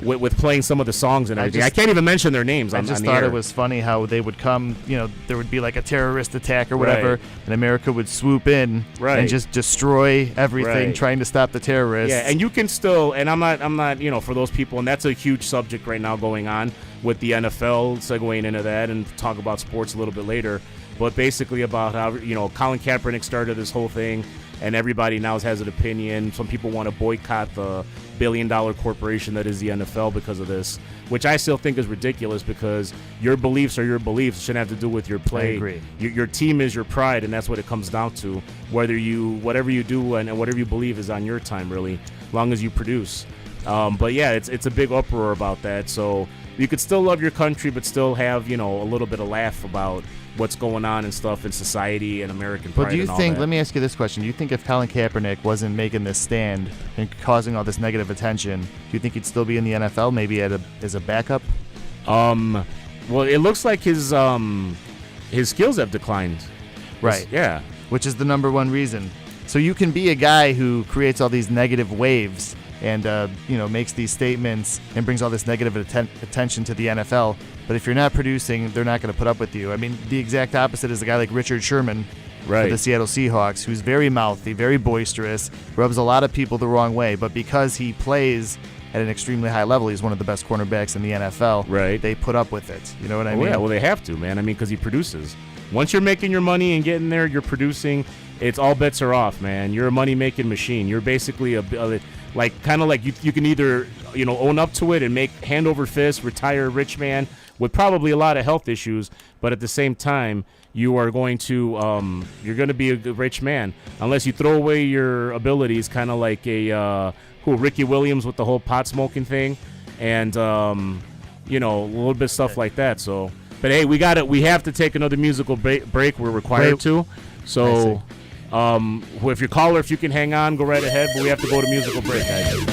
With playing some of the songs and everything. I can't even mention their names. I just thought it was funny how they would come, there would be like a terrorist attack or whatever, right. And America would swoop in and just destroy everything, trying to stop the terrorists. Yeah, and you can still, and I'm not, for those people, and that's a huge subject right now going on with the NFL, segueing into that, and talk about sports a little bit later, but basically about how, Colin Kaepernick started this whole thing, and everybody now has an opinion. Some people want to boycott the billion-dollar corporation that is the NFL because of this, which I still think is ridiculous because your beliefs are your beliefs. It shouldn't have to do with your play. I agree. Your team is your pride, and that's what it comes down to. Whatever you do and whatever you believe is on your time, really, as long as you produce. But yeah, it's a big uproar about that. So you could still love your country, but still have a little bit of laugh about what's going on and stuff in society and American pride. But do you think, let me ask you this question, do you think if Colin Kaepernick wasn't making this stand and causing all this negative attention, do you think he'd still be in the NFL, maybe as a backup? Well, it looks like his skills have declined. Right. Yeah. Which is the number one reason. So you can be a guy who creates all these negative waves and makes these statements and brings all this negative attention to the NFL. But if you're not producing, they're not going to put up with you. I mean, the exact opposite is a guy like Richard Sherman for the Seattle Seahawks, who's very mouthy, very boisterous, rubs a lot of people the wrong way. But because he plays at an extremely high level, he's one of the best cornerbacks in the NFL. Right. They put up with it. You know what I mean? Yeah, well, they have to, man. Because he produces. Once you're making your money and getting there, you're producing. It's all bets are off, man. You're a money-making machine. You're basically you can either own up to it and make hand over fist, retire a rich man with probably a lot of health issues, but at the same time you are going to be a rich man unless you throw away your abilities, kind of like Ricky Williams with the whole pot smoking thing, and a little bit of stuff like that. So, but hey, we have to take another musical break. We're required to. So. If you're caller, if you can hang on, go right ahead, but we have to go to musical break, guys.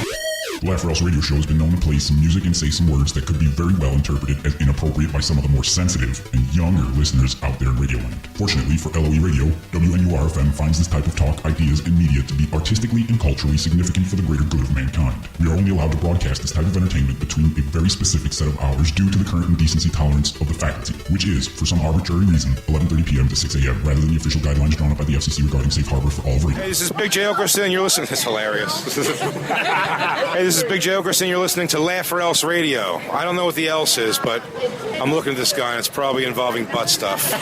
The LOERadio Show has been known to play some music and say some words that could be very well interpreted as inappropriate by some of the more sensitive and younger listeners out there in Radioland. Fortunately for LOERadio, WNUR-FM finds this type of talk, ideas, and media to be artistically and culturally significant for the greater good of mankind. We are only allowed to broadcast this type of entertainment between a very specific set of hours due to the current indecency tolerance of the faculty, which is, for some arbitrary reason, 11:30 p.m. to 6 a.m., rather than the official guidelines drawn up by the FCC regarding safe harbor for all of radio. Hey, this is Big J. Okerson, and you're listening. That's hilarious. Hey, this is Big J. Okerson, you're listening to Laugh or Else Radio. I don't know what the else is, but I'm looking at this guy, and it's probably involving butt stuff.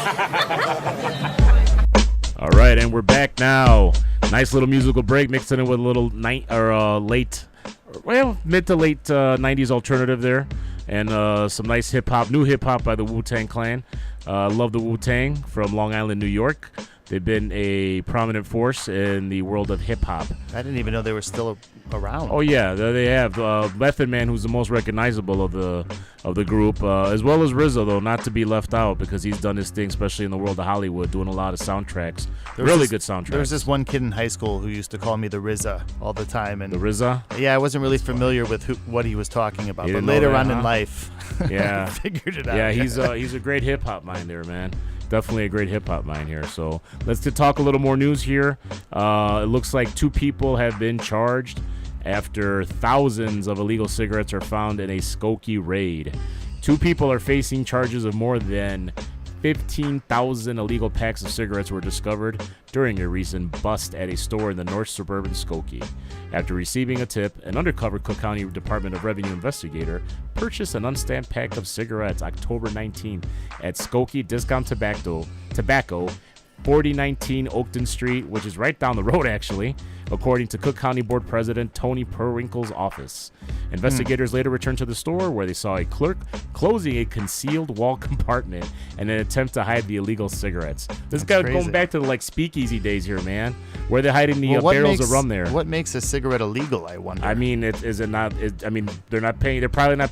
All right, and we're back now. Nice little musical break, mixed in with a little mid to late 90s alternative there, and some nice new hip hop by the Wu-Tang Clan. Love the Wu-Tang from Long Island, New York. They've been a prominent force in the world of hip hop. I didn't even know they were still around. Oh yeah, they have Method Man, who's the most recognizable of the group, as well as Rizzo, though, not to be left out because he's done his thing, especially in the world of Hollywood, doing a lot of soundtracks. Good soundtracks. There was this one kid in high school who used to call me the Rizzo all the time, and the Rizzo. Yeah, I wasn't really familiar with what he was talking about, but later on in life, yeah, figured it out. Yeah, he's a great hip hop mind there, man. Definitely a great hip-hop mind here. So let's talk a little more news here. It looks like 2 people have been charged after thousands of illegal cigarettes are found in a Skokie raid. 2 people are facing charges of more than 15,000 illegal packs of cigarettes were discovered during a recent bust at a store in the north suburban Skokie. After receiving a tip, an undercover Cook County Department of Revenue investigator purchased an unstamped pack of cigarettes October 19th at Skokie Discount Tobacco, 4019 Oakton Street, which is right down the road, actually, according to Cook County Board President Tony Perwinkle's office. Investigators later returned to the store where they saw a clerk closing a concealed wall compartment in an attempt to hide the illegal cigarettes. This guy going back to the speakeasy days here, man, where they're hiding the barrels of rum there. What makes a cigarette illegal, I wonder? I mean, is it not? They're not paying. They're probably not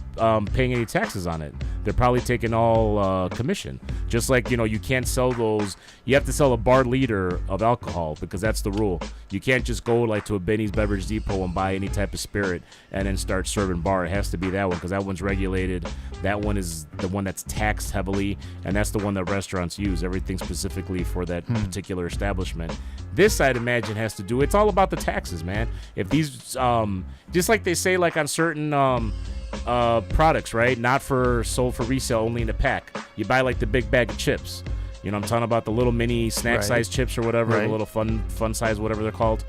paying any taxes on it. They're probably taking all commission. Just like, you can't sell those. You have to sell a bar liter of alcohol because that's the rule. You can't just go to a Benny's Beverage Depot and buy any type of spirit and then start serving bar. It has to be that one because that one's regulated. That one is the one that's taxed heavily, and that's the one that restaurants use. Everything specifically for that particular establishment. This, I'd imagine, has to do. It's all about the taxes, man. If these, just like they say, on certain products, right? Not sold for resale, only in a pack. You buy the big bag of chips. I'm talking about the little mini snack size chips or whatever, the little fun size, whatever they're called.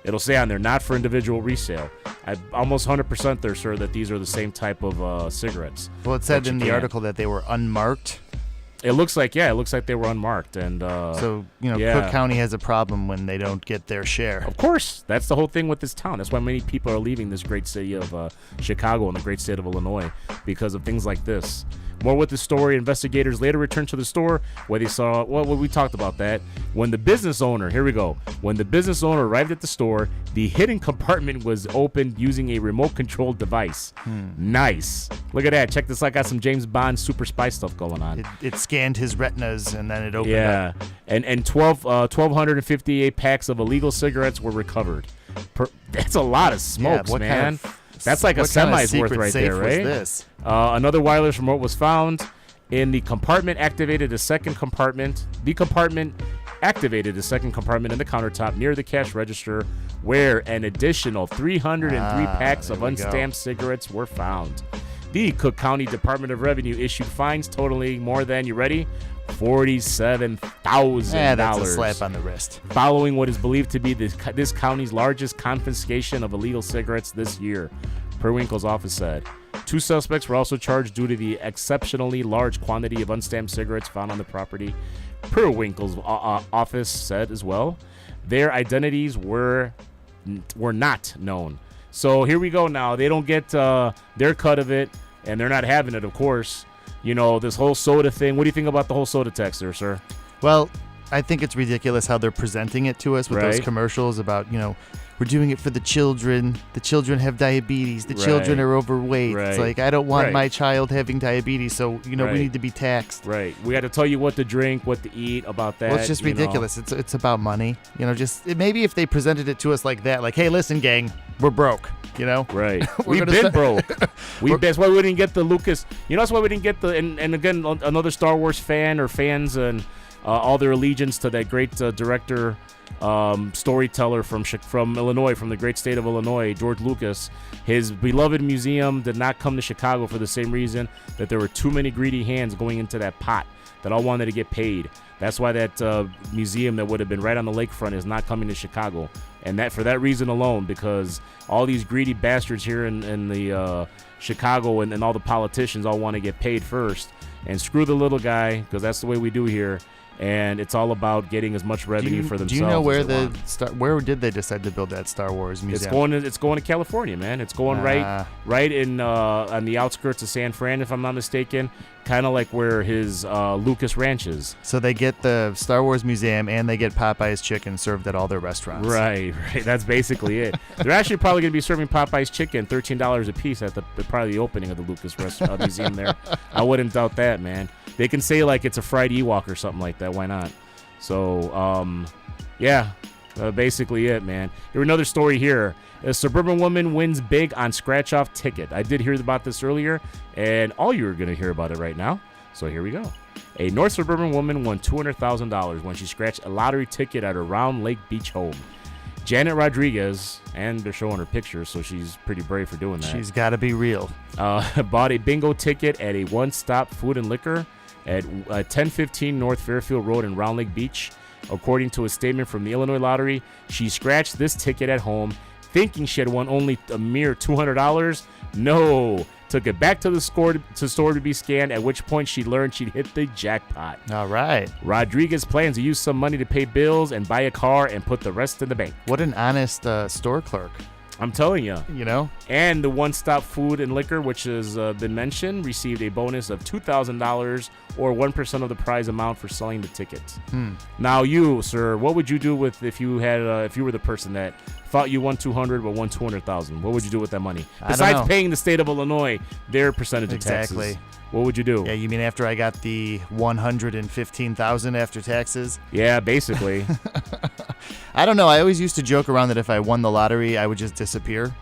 It'll say on there, not for individual resale. I'm almost 100% there, sir, that these are the same type of cigarettes. Well, it said in the article that they were unmarked. It looks like they were unmarked, and Cook County has a problem when they don't get their share. Of course, that's the whole thing with this town. That's why many people are leaving this great city of Chicago and the great state of Illinois because of things like this. More with the story. Investigators later returned to the store where they saw, we talked about that. When the business owner arrived at the store, the hidden compartment was opened using a remote-controlled device. Nice. Look at that. Check this out. Got some James Bond super spy stuff going on. It scanned his retinas and then it opened up. And 1,258 packs of illegal cigarettes were recovered. That's a lot of smokes, man. That's like a semi's worth right there, right? This? Another wireless remote was found in the compartment. Activated a second compartment. The compartment activated a second compartment in the countertop near the cash register, where an additional 303 packs of unstamped cigarettes were found. The Cook County Department of Revenue issued fines totaling more than, you ready? $47,000. That's a slap on the wrist. Following what is believed to be this county's largest confiscation of illegal cigarettes this year, Perwinkle's office said. 2 suspects were also charged due to the exceptionally large quantity of unstamped cigarettes found on the property. Perwinkle's office said as well. Their identities were not known. So here we go now. They don't get their cut of it, and they're not having it, of course. This whole soda thing. What do you think about the whole soda tax there, sir? Well, I think it's ridiculous how they're presenting it to us with those commercials about, we're doing it for the children. The children have diabetes. The children are overweight. It's like, I don't want my child having diabetes, so, we need to be taxed. Right. We got to tell you what to drink, what to eat, about that. Well, it's just ridiculous. It's about money. Maybe if they presented it to us like that, like, hey, listen, gang, we're broke. Right. We've been broke. That's why we didn't get the Lucas. That's why we didn't get the. And again, another Star Wars fan or fans and all their allegiance to that great director, storyteller from Illinois, from the great state of Illinois, George Lucas. His beloved museum did not come to Chicago for the same reason that there were too many greedy hands going into that pot that all wanted to get paid. That's why that museum that would have been right on the lakefront is not coming to Chicago. And that for that reason alone, because all these greedy bastards here in the Chicago and all the politicians all want to get paid first. And screw the little guy, because that's the way we do here. And it's all about getting as much revenue for themselves. Do you know where did they decide to build that Star Wars museum? It's going to California, man. It's going right in on the outskirts of San Fran, if I'm not mistaken. Kind of like where his Lucas Ranch is. So they get the Star Wars museum and they get Popeye's chicken served at all their restaurants. Right. That's basically it. They're actually probably going to be serving Popeye's chicken $13 a piece at probably the opening of the Lucas museum there. I wouldn't doubt that, man. They can say like it's a fried Ewok or something like that. Why not? So, basically it, man. Here's another story here. A suburban woman wins big on scratch-off ticket. I did hear about this earlier, and all you're going to hear about it right now. So here we go. A North Suburban woman won $200,000 when she scratched a lottery ticket at her Round Lake Beach home. Janet Rodriguez, and they're showing her pictures, so she's pretty brave for doing that. She's got to be real. Bought a bingo ticket at a one-stop food and liquor at 1015 North Fairfield Road in Round Lake Beach. According to a statement from the Illinois Lottery, she scratched this ticket at home, thinking she had won only a mere $200. No. Took it back to the store to be scanned, at which point she learned she'd hit the jackpot. All right. Rodriguez plans to use some money to pay bills and buy a car and put the rest in the bank. What an honest store clerk. I'm telling you. You know? And the one-stop food and liquor, which has been mentioned, received a bonus of $2,000 or 1% of the prize amount for selling the tickets. Now you, sir, what would you do if you were the person that thought you won $200 but won $200,000? What would you do with that money? Besides paying the state of Illinois their percentage of taxes. What would you do? Yeah, you mean after I got the $115,000 after taxes? Yeah, basically. I don't know. I always used to joke around that if I won the lottery, I would just disappear.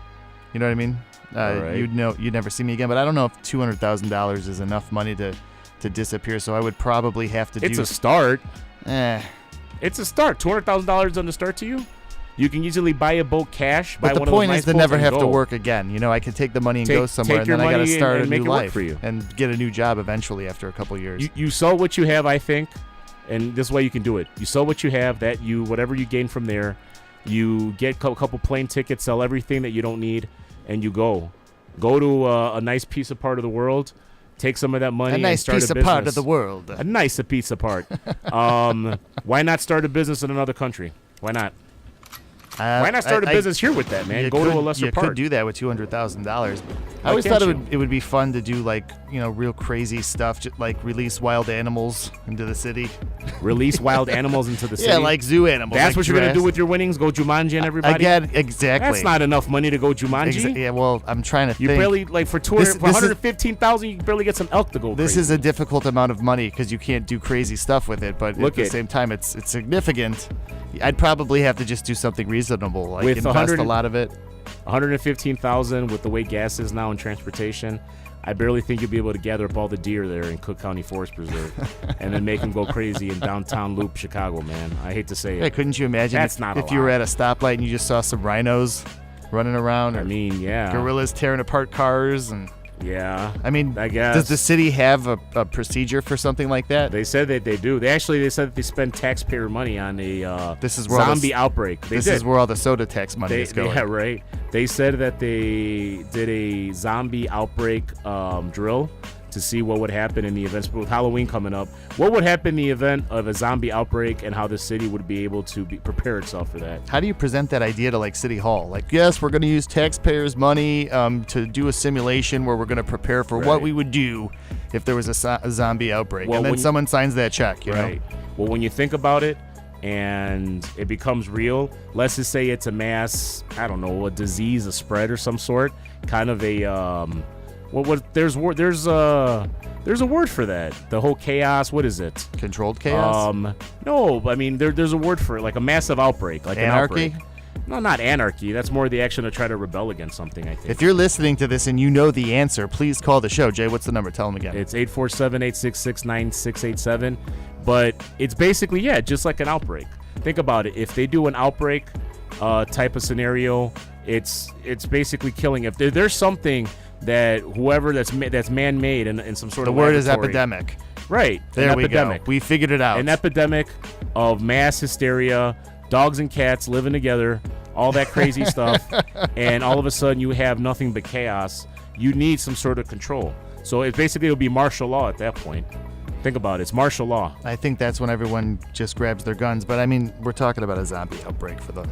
You know what I mean? Right. You'd never see me again. But I don't know if $200,000 is enough money to disappear. So I would probably have to do. It's a start. It's a start. $200,000 doesn't start to you. You can easily buy a boat cash. But the point is to never have to work again. You know, I can take the money and go somewhere, and then I got to start a new life for you and get a new job eventually after a couple years. You sell what you have, I think, and this way you can do it. You sell what you have, whatever you gain from there, you get a couple plane tickets, sell everything that you don't need, and you go to a nice piece of part of the world. Take some of that money and start a business. A nice piece of part of the world. A nice piece of part. Why not start a business in another country? Why not? Why not start a business here with that, man? Go to a lesser part. You could do that with $200,000. I always thought it would be fun to do, like, you know, real crazy stuff, like release wild animals into the city. Release wild animals into the city? Yeah, like zoo animals. That's what you're going to do with your winnings? Go Jumanji and everybody? Again, exactly. That's not enough money to go Jumanji. Yeah, well, I'm trying to think. You barely, like, for $115,000, you can barely get some elk to go crazy. This is a difficult amount of money because you can't do crazy stuff with it, but at the same time, it's significant. I'd probably have to just do something reasonable, like invest a lot of it. $115,000 with the way gas is now in transportation. I barely think you'll be able to gather up all the deer there in Cook County Forest Preserve and then make them go crazy in downtown Loop, Chicago, man. I hate to say it. Yeah, couldn't you imagine if you were at a stoplight and you just saw some rhinos running around? I mean, yeah. Gorillas tearing apart cars and... Yeah. I mean, I guess. Does the city have a procedure for something like that? They said that they do. They said that they spend taxpayer money on a zombie outbreak. This is where all the soda tax money is going. Yeah, right. They said that they did a zombie outbreak drill to see what would happen in the events. With Halloween coming up, what would happen in the event of a zombie outbreak and how the city would be able to prepare itself for that. How do you present that idea to, like, City Hall? Like, yes, we're going to use taxpayers' money to do a simulation where we're going to prepare for what we would do if there was a zombie outbreak. And then someone signs that check, you know? Well, when you think about it and it becomes real, let's just say it's a mass, I don't know, a disease, a spread or some sort, kind of a... there's a word for that. The whole chaos. What is it? Controlled chaos. No, I mean there's a word for it, like a massive outbreak, like anarchy. An outbreak. No, not anarchy. That's more the action to try to rebel against something, I think. If you're listening to this and you know the answer, please call the show. Jay, what's the number? Tell them again. It's 847-866-9687. But it's basically just like an outbreak. Think about it. If they do an outbreak type of scenario, it's basically killing. If there's something that whoever that's man-made in some sort of the word is epidemic. Right. There we go. We figured it out. An epidemic of mass hysteria, dogs and cats living together, all that crazy stuff, and all of a sudden you have nothing but chaos. You need some sort of control. So it'll be martial law at that point. Think about it. It's martial law. I think that's when everyone just grabs their guns. But, I mean, we're talking about a zombie outbreak for the...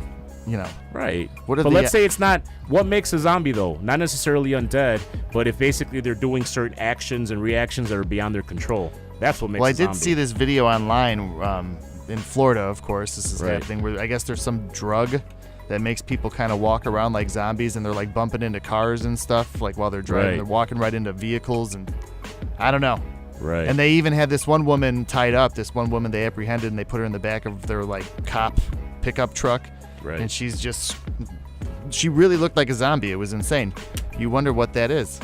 You know. Right. But let's say it's not... What makes a zombie, though? Not necessarily undead, but if basically they're doing certain actions and reactions that are beyond their control. That's what makes a zombie. Well, I did see this video online in Florida, of course. This is happening where I guess there's some drug that makes people kind of walk around like zombies, and they're like bumping into cars and stuff like while they're driving. Right. They're walking right into vehicles, and I don't know. Right. And they even had this one woman tied up. This one woman they apprehended, and they put her in the back of their like cop pickup truck. Right. And she really looked like a zombie. It was insane. You wonder what that is.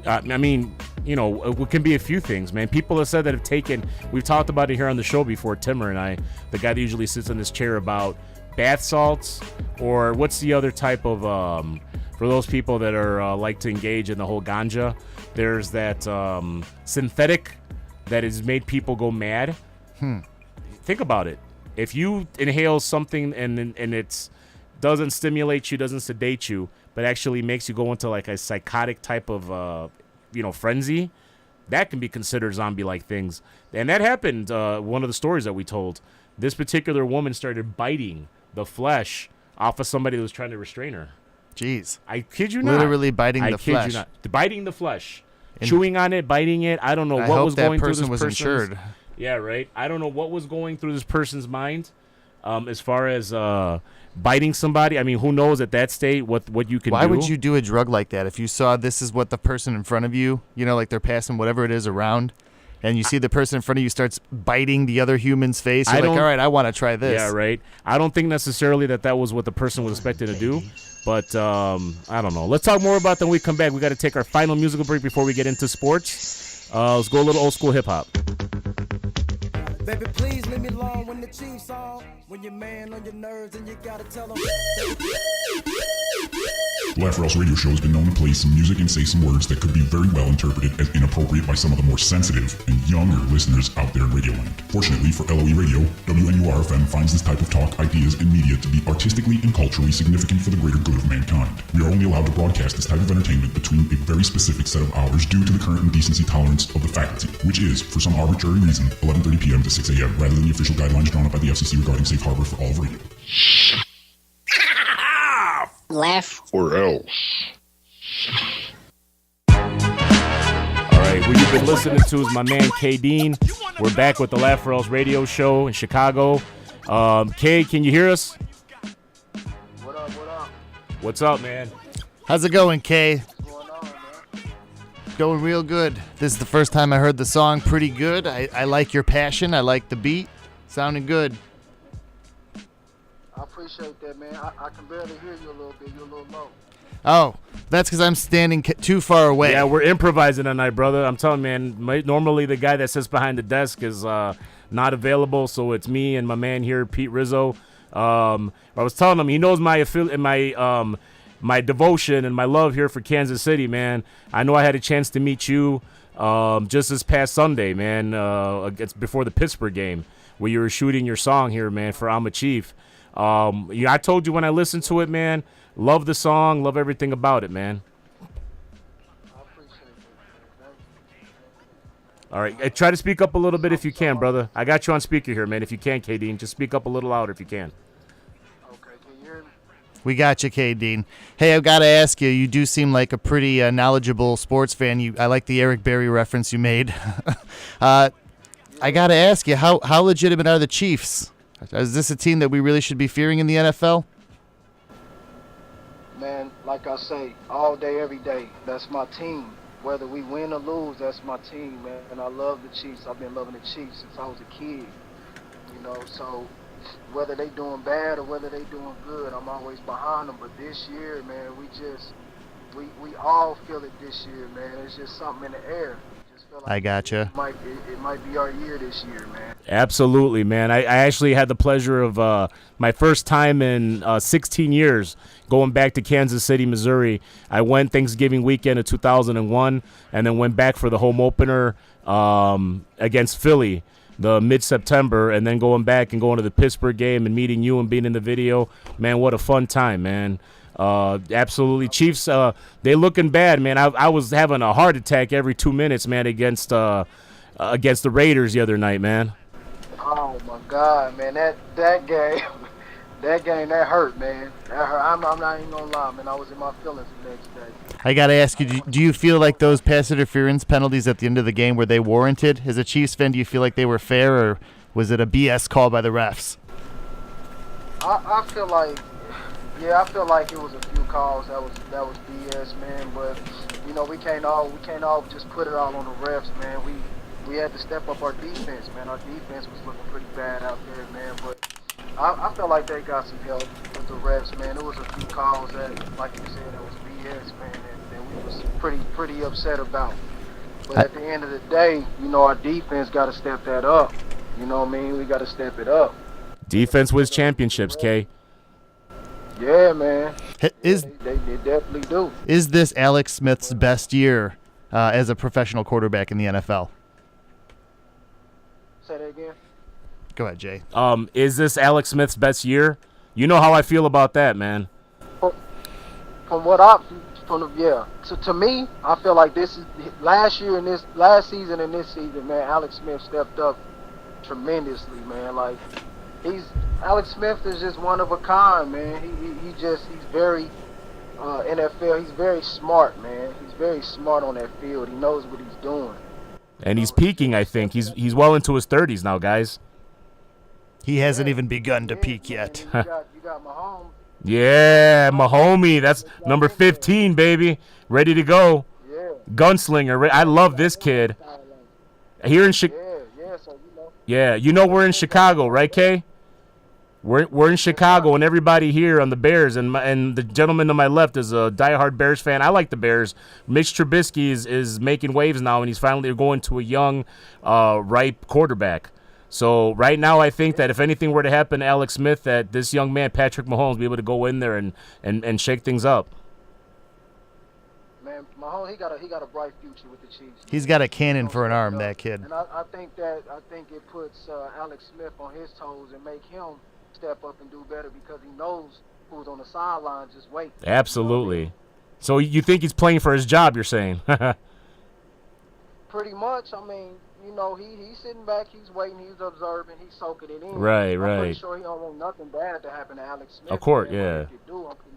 I mean, it can be a few things, man. People have said that have taken, we've talked about it here on the show before, Timmer and I, the guy that usually sits in this chair, about bath salts, or what's the other type of, for those people that are like to engage in the whole ganja, there's that synthetic that has made people go mad. Think about it. If you inhale something and it doesn't stimulate you, doesn't sedate you, but actually makes you go into like a psychotic type of, frenzy, that can be considered zombie-like things. And that happened, one of the stories that we told. This particular woman started biting the flesh off of somebody that was trying to restrain her. Jeez. I kid you not. Literally biting the flesh. I kid you not. Biting the flesh. Chewing on it, biting it. I don't know what was going through this person's... I hope that person was insured. Yeah, right. I don't know what was going through this person's mind as far as biting somebody. I mean, who knows at that state what you can do. Why would you do a drug like that if you saw this is what the person in front of you, like they're passing whatever it is around, and you see the person in front of you starts biting the other human's face? You're like, all right, I want to try this. Yeah, right. I don't think necessarily that was what the person was expected to do. But I don't know. Let's talk more about that when we come back. We got to take our final musical break before we get into sports. Let's go a little old school hip hop. Baby, please leave me alone when the Chiefs on. When your man on your nerves and you gotta tell him. The Laugh or Else radio show has been known to play some music and say some words that could be very well interpreted as inappropriate by some of the more sensitive and younger listeners out there in Radio Land. Fortunately for LOE Radio, WNUR-FM finds this type of talk, ideas, and media to be artistically and culturally significant for the greater good of mankind. We are only allowed to broadcast this type of entertainment between a very specific set of hours due to the current indecency tolerance of the faculty, which is, for some arbitrary reason, 11:30 p.m. to 6 a.m., rather than the official guidelines drawn up by the FCC regarding safe harbor for all of radio. Laugh or else. All right, who you've been listening to is my man K Dean. We're back with the Laugh or Else radio show in Chicago. K, can you hear us? What up? What's up, man? How's it going, K? What's going on, man? Going real good. This is the first time I heard the song. Pretty good. I like your passion. I like the beat. Sounding good. I appreciate that, man. I can barely hear you a little bit. You're a little low. Oh, that's because I'm standing too far away. Yeah, we're improvising tonight, brother. I'm telling you, man, normally the guy that sits behind the desk is not available, so it's me and my man here, Pete Rizzo. I was telling him, he knows my devotion and my love here for Kansas City, man. I know I had a chance to meet you just this past Sunday, man. It's before the Pittsburgh game where you were shooting your song here, man, for Imma Chief. I told you when I listened to it, man, love the song, love everything about it, man. I appreciate that. All right, try to speak up a little bit if you can, brother. I got you on speaker here, man. If you can, K-Dean, just speak up a little louder if you can. Okay, can you hear me? We got you, K-Dean. Hey, I've got to ask you, you do seem like a pretty knowledgeable sports fan. I like the Eric Berry reference you made. I got to ask you, how legitimate are the Chiefs? Is this a team that we really should be fearing in the NFL? Man, like I say, all day, every day, that's my team. Whether we win or lose, that's my team, man. And I love the Chiefs. I've been loving the Chiefs since I was a kid. So whether they doing bad or whether they doing good, I'm always behind them. But this year, man, we all feel it this year, man. It's just something in the air. Like I gotcha. It might be our year this year, man. Absolutely, man. I actually had the pleasure of my first time in 16 years going back to Kansas City, Missouri. I went Thanksgiving weekend of 2001 and then went back for the home opener against Philly the mid-September, and then going back and going to the Pittsburgh game and meeting you and being in the video. Man, what a fun time, man. Absolutely. Chiefs, they looking bad, man. I was having a heart attack every 2 minutes, man, against the Raiders the other night, man. Oh my God, man, that game, that hurt, man. That hurt. I'm not even gonna lie, man. I was in my feelings the next day. I gotta ask you, do you feel like those pass interference penalties at the end of the game, were they warranted? As a Chiefs fan, do you feel like they were fair, or was it a BS call by the refs? I feel like. Yeah, I feel like it was a few calls that was BS, man. But we can't all just put it all on the refs, man. We had to step up our defense, man. Our defense was looking pretty bad out there, man. But I felt like they got some help with the refs, man. There was a few calls that, like you said, that was BS, man, and we was pretty upset about. But at the end of the day, you know, our defense got to step that up. You know what I mean? We got to step it up. Defense wins championships, K. Yeah, man. They Definitely do. Is this Alex Smith's best year as a professional quarterback in the NFL? Say that again. Go ahead, Jay. Is this Alex Smith's best year? You know how I feel about that, man. To me, I feel like this is last season and this season, man. Alex Smith stepped up tremendously, man. Like Alex Smith is just one of a kind, man. He's very NFL. He's very smart, man. He's very smart on that field. He knows what he's doing. And he's peaking, I think. He's well into his 30s now, guys. He hasn't even begun to peak yet. You got Mahomes. Yeah, Mahomie. That's number 15, baby. Ready to go. Yeah. Gunslinger. I love this kid. Here in Chicago. Yeah, you know we're in Chicago, right, Kay? We're in Chicago, and everybody here on the Bears, and the gentleman to my left is a diehard Bears fan. I like the Bears. Mitch Trubisky is making waves now, and he's finally going to a young, ripe quarterback. So right now, I think that if anything were to happen to Alex Smith, that this young man, Patrick Mahomes, be able to go in there and shake things up. Man, Mahomes, he got a bright future with the Chiefs. He's got a cannon for an arm, that kid. And I think it puts Alex Smith on his toes and make him step up and do better because he knows who's on the sidelines just waiting. Absolutely. So you think he's playing for his job, you're saying? Pretty much. I mean, you know, he's sitting back, he's waiting, he's observing, he's soaking it in. Right. I'm pretty sure he don't want nothing bad to happen to Alex Smith. Of course, man. yeah. I'm pretty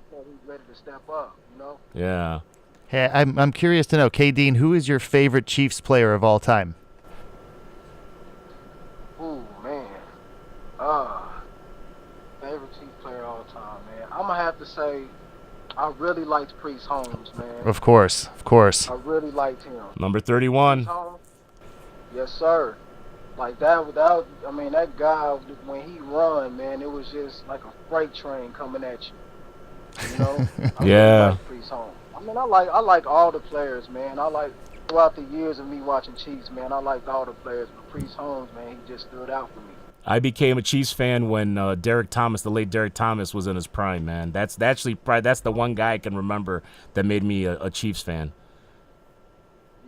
sure he's ready to step up, you know? Yeah. Hey, I'm curious to know, K. Dean, who is your favorite Chiefs player of all time? Ooh, man. Favorite Chiefs player of all time, man. I'm going to have to say I really liked Priest Holmes, man. Of course. I really liked him. Number 31. Priest Holmes? Yes, sir. Like that guy, when he run, man, it was just like a freight train coming at you. You know? I really like Priest Holmes. I mean, I like all the players, man. Throughout the years of me watching Chiefs, man, I liked all the players. But Priest Holmes, man, he just stood out for me. I became a Chiefs fan when Derek Thomas, the late Derek Thomas, was in his prime, man. That's the one guy I can remember that made me a Chiefs fan.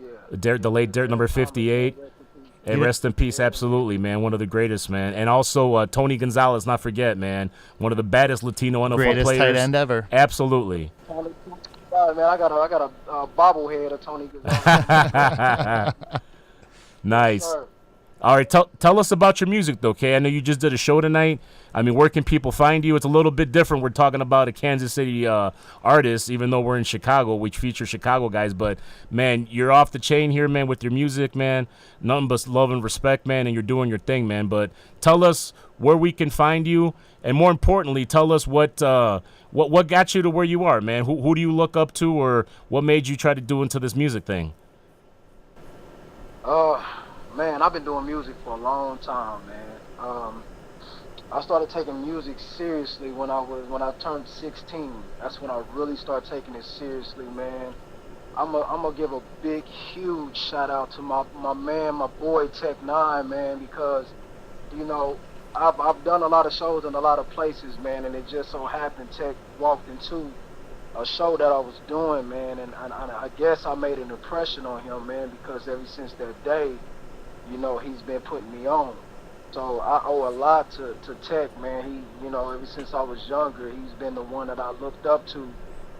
Yeah. The late Derek, number 58. And rest in peace, absolutely, man. One of the greatest, man. And also Tony Gonzalez, not forget, man. One of the baddest Latino NFL Greatest players. tight end ever. Absolutely. Man, I got a bobblehead of Tony Gonzalez. Nice. Sir. All right, tell us about your music, though, Kay. I know you just did a show tonight. I mean, where can people find you? It's a little bit different. We're talking about a Kansas City artist, even though we're in Chicago, which feature Chicago guys. But, man, you're off the chain here, man, with your music, man. Nothing but love and respect, man, and you're doing your thing, man. But tell us where we can find you, and more importantly, tell us what got you to where you are, man. Who do you look up to, or what made you try to do into this music thing? Man, I've been doing music for a long time, man. I started taking music seriously when I turned 16. That's when I really started taking it seriously, man. I'm gonna give a big, huge shout out to my man, my boy Tech 9, man, because, you know, I've done a lot of shows in a lot of places, man, and it just so happened Tech walked into a show that I was doing, man, and I guess I made an impression on him, man, because ever since that day, you know, he's been putting me on. So I owe a lot to Tech, man. He, you know, ever since I was younger, he's been the one that I looked up to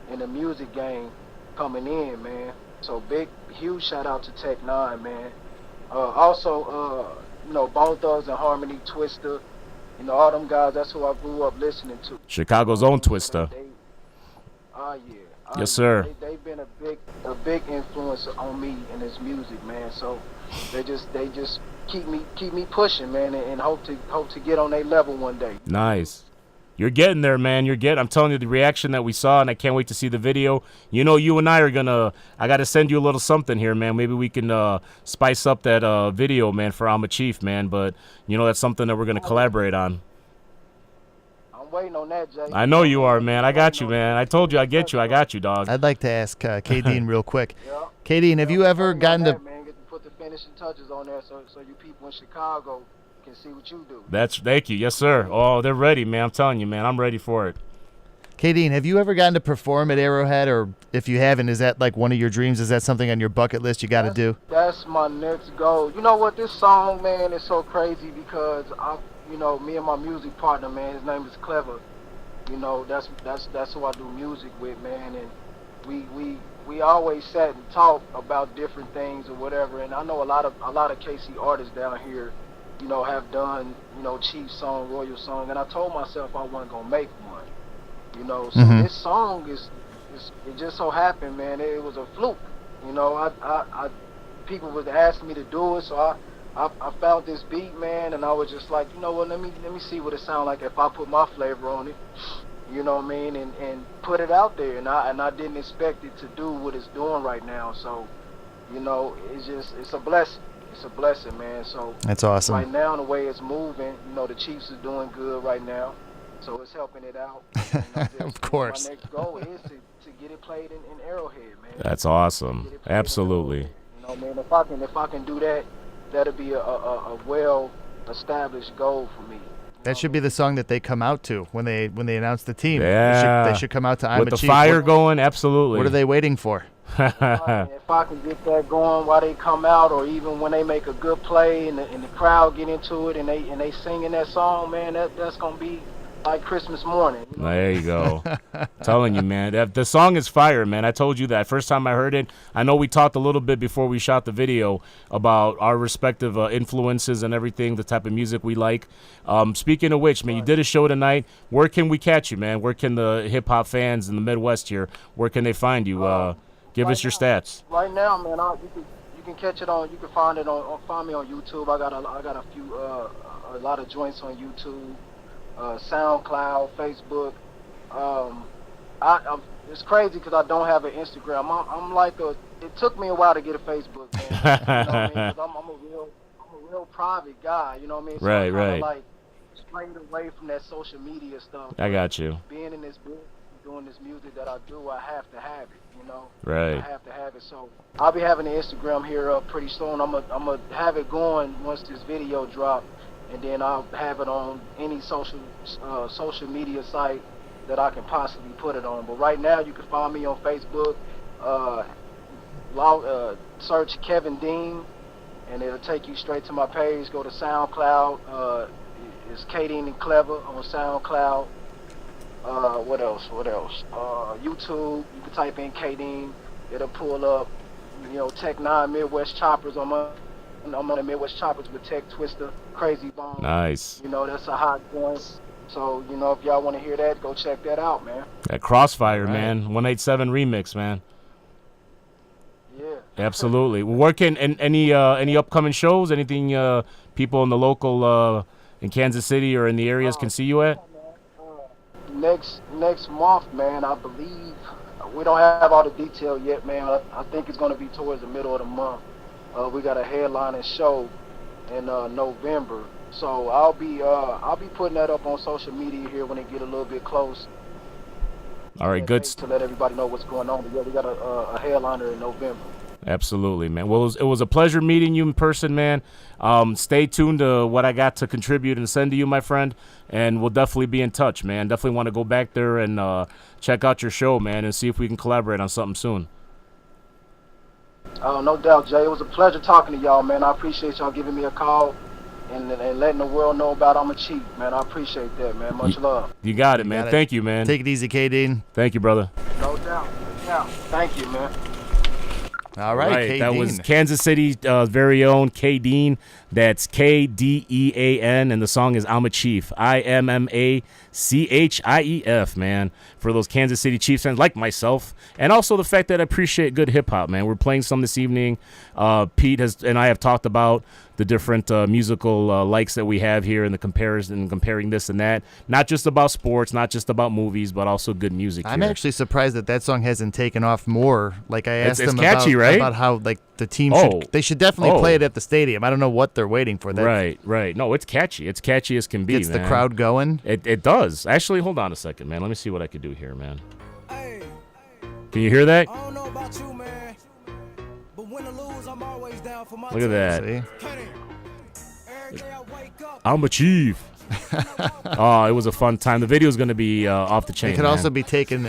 in the music game coming in, man. So huge shout out to Tech 9, man. Also, you know, Bone Thugs and Harmony, Twister, you know, all them guys, that's who I grew up listening to. Chicago's own Twister. Yes, sir. They've been a big influence on me in this music, man. So they just keep me pushing, man, and hope to get on their level one day. Nice. You're getting there, man. I'm telling you, the reaction that we saw, and I can't wait to see the video. You know, you and I got to send you a little something here, man. Maybe we can spice up that video, man, for Imma Chief, man. But, you know, that's something that we're going to collaborate on. I'm waiting on that, Jay. I know you are, man. I got you, man. I told you I get you. I got you, dog. I'd like to ask K. Dean real quick. Yeah. K. Dean, have you ever gotten to... finishing touches on there, so you people in Chicago can see what you do. Thank you. Yes, sir. Oh, they're ready, man. I'm telling you, man. I'm ready for it. Kadeen, have you ever gotten to perform at Arrowhead, or if you haven't, is that like one of your dreams? Is that something on your bucket list you got to do? That's my next goal. You know what? This song, man, is so crazy because me and my music partner, man, his name is Clever. You know, that's who I do music with, man, and we always sat and talked about different things or whatever. And I know a lot of KC artists down here, you know, have done, you know, Chief song, Royal song, and I told myself I wasn't gonna make one. You know, so this song it just so happened, man, it was a fluke. You know, I people was asking me to do it, so I found this beat, man, and I was just like, you know what, let me see what it sound like if I put my flavor on it. You know what I mean, and put it out there, and I didn't expect it to do what it's doing right now. So, you know, it's a blessing. It's a blessing, man. So that's awesome. Right now, the way it's moving, you know, the Chiefs are doing good right now. So it's helping it out. Of course. My next goal is to get it played in Arrowhead, man. That's awesome. Absolutely. You know, man, if I can do that, that'll be a well-established goal for me. That should be the song that they come out to when they announce the team. Yeah. They should come out to Imma Chief. With the fire going, absolutely. What are they waiting for? If I can get that going while they come out, or even when they make a good play and the crowd get into it and they singing that song, man, that's gonna be like Christmas morning. You know? There you go. Telling you, man. The song is fire, man. I told you that. First time I heard it, I know we talked a little bit before we shot the video about our respective influences and everything, the type of music we like. Speaking of which, man, you did a show tonight. Where can we catch you, man? Where can the hip-hop fans in the Midwest here, where can they find you? Give us your stats. Right now, man, you can catch it on, you can find me on YouTube. I got a few, a lot of joints on YouTube. SoundCloud, Facebook. It's crazy because I don't have an Instagram. I'm like it took me a while to get a Facebook, man. You know what I mean? 'Cause I'm a real private guy. You know what I mean? So right, I'm right. Like strayed away from that social media stuff. I got you. Being in this business, doing this music that I do, I have to have it. You know, right. I have to have it. So I'll be having the Instagram here up pretty soon. I'm gonna have it going once this video drops. And then I'll have it on any social media site that I can possibly put it on. But right now, you can find me on Facebook. Search Kevin Dean, and it'll take you straight to my page. Go to SoundCloud. It's Kadeen and Clever on SoundCloud. What else? YouTube. You can type in Kadeen. It'll pull up. You know, Tech 9 Midwest Choppers on my. I'm on the Midwest Choppers with Tech Twister, Crazy Bone. Nice. You know, that's a hot joint. So, you know, if y'all want to hear that, go check that out, man. That Crossfire, man. 187 remix, man. Yeah. Absolutely. Where can any upcoming shows? Anything people in the local in Kansas City or in the areas can see you at? Next month, man. I believe we don't have all the detail yet, man. I think it's going to be towards the middle of the month. We got a headlining show in November, so I'll be putting that up on social media here when it get a little bit close. All right, good. To let everybody know what's going on. But yeah, we got a headliner in November. Absolutely, man. Well, it was a pleasure meeting you in person, man. Stay tuned to what I got to contribute and send to you, my friend, and we'll definitely be in touch, man. Definitely want to go back there and check out your show, man, and see if we can collaborate on something soon. Oh, no doubt, Jay. It was a pleasure talking to y'all, man. I appreciate y'all giving me a call and letting the world know about Imma Chief, man. I appreciate that, man. Much love. You got it, man. Thank you, man. Take it easy, Kadeen. Thank you, brother. No doubt. Yeah. Thank you, man. All right, that was Kansas City's very own Kadeen. That's Kdean, and the song is Imma Chief. IMMACHIEF, man. For those Kansas City Chiefs fans like myself, and also the fact that I appreciate good hip hop, man. We're playing some this evening. Pete and I have talked about the different musical likes that we have here in the comparison, comparing this and that. Not just about sports, not just about movies, but also good music. I'm here. actually surprised that song hasn't taken off more. Like I asked them catchy, about how like the team should definitely play it at the stadium. I don't know what they're waiting for. Right. No, it's catchy. It's catchy as can be. Gets the crowd going. It does. Actually, hold on a second, man. Let me see what I could do here, man. Can you hear that? I don't know about you, man, but win or lose, Look at that. See? Imma Chief. Oh, it was a fun time. The video is going to be off the chain. It could man. also be taken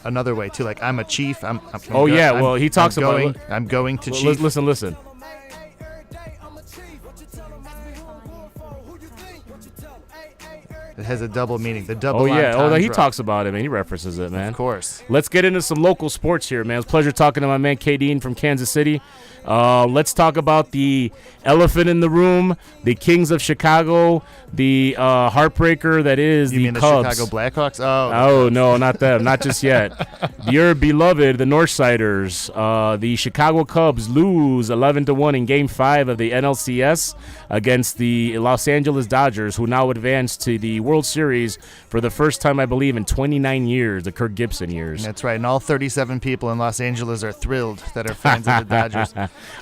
another way too. Like I'm a chief. Well, he talks about. I'm going to Well, chief. Listen. It has a double meaning. The double. Oh yeah. Oh, he entendre. talks about it, man. He references it, man. Of course. Let's get into some local sports here, man. It's a pleasure talking to my man K-Dean from Kansas City. Let's talk about the elephant in the room, the Kings of Chicago, the heartbreaker that is You the mean Cubs. the Chicago Blackhawks? Oh, no, not them. Not just yet. Your beloved, the Northsiders, the Chicago Cubs lose 11-1 in Game 5 of the NLCS against the Los Angeles Dodgers, who now advance to the World Series for the first time, I believe, in 29 years, the Kirk Gibson years. That's right. And all 37 people in Los Angeles are thrilled that are fans of the Dodgers.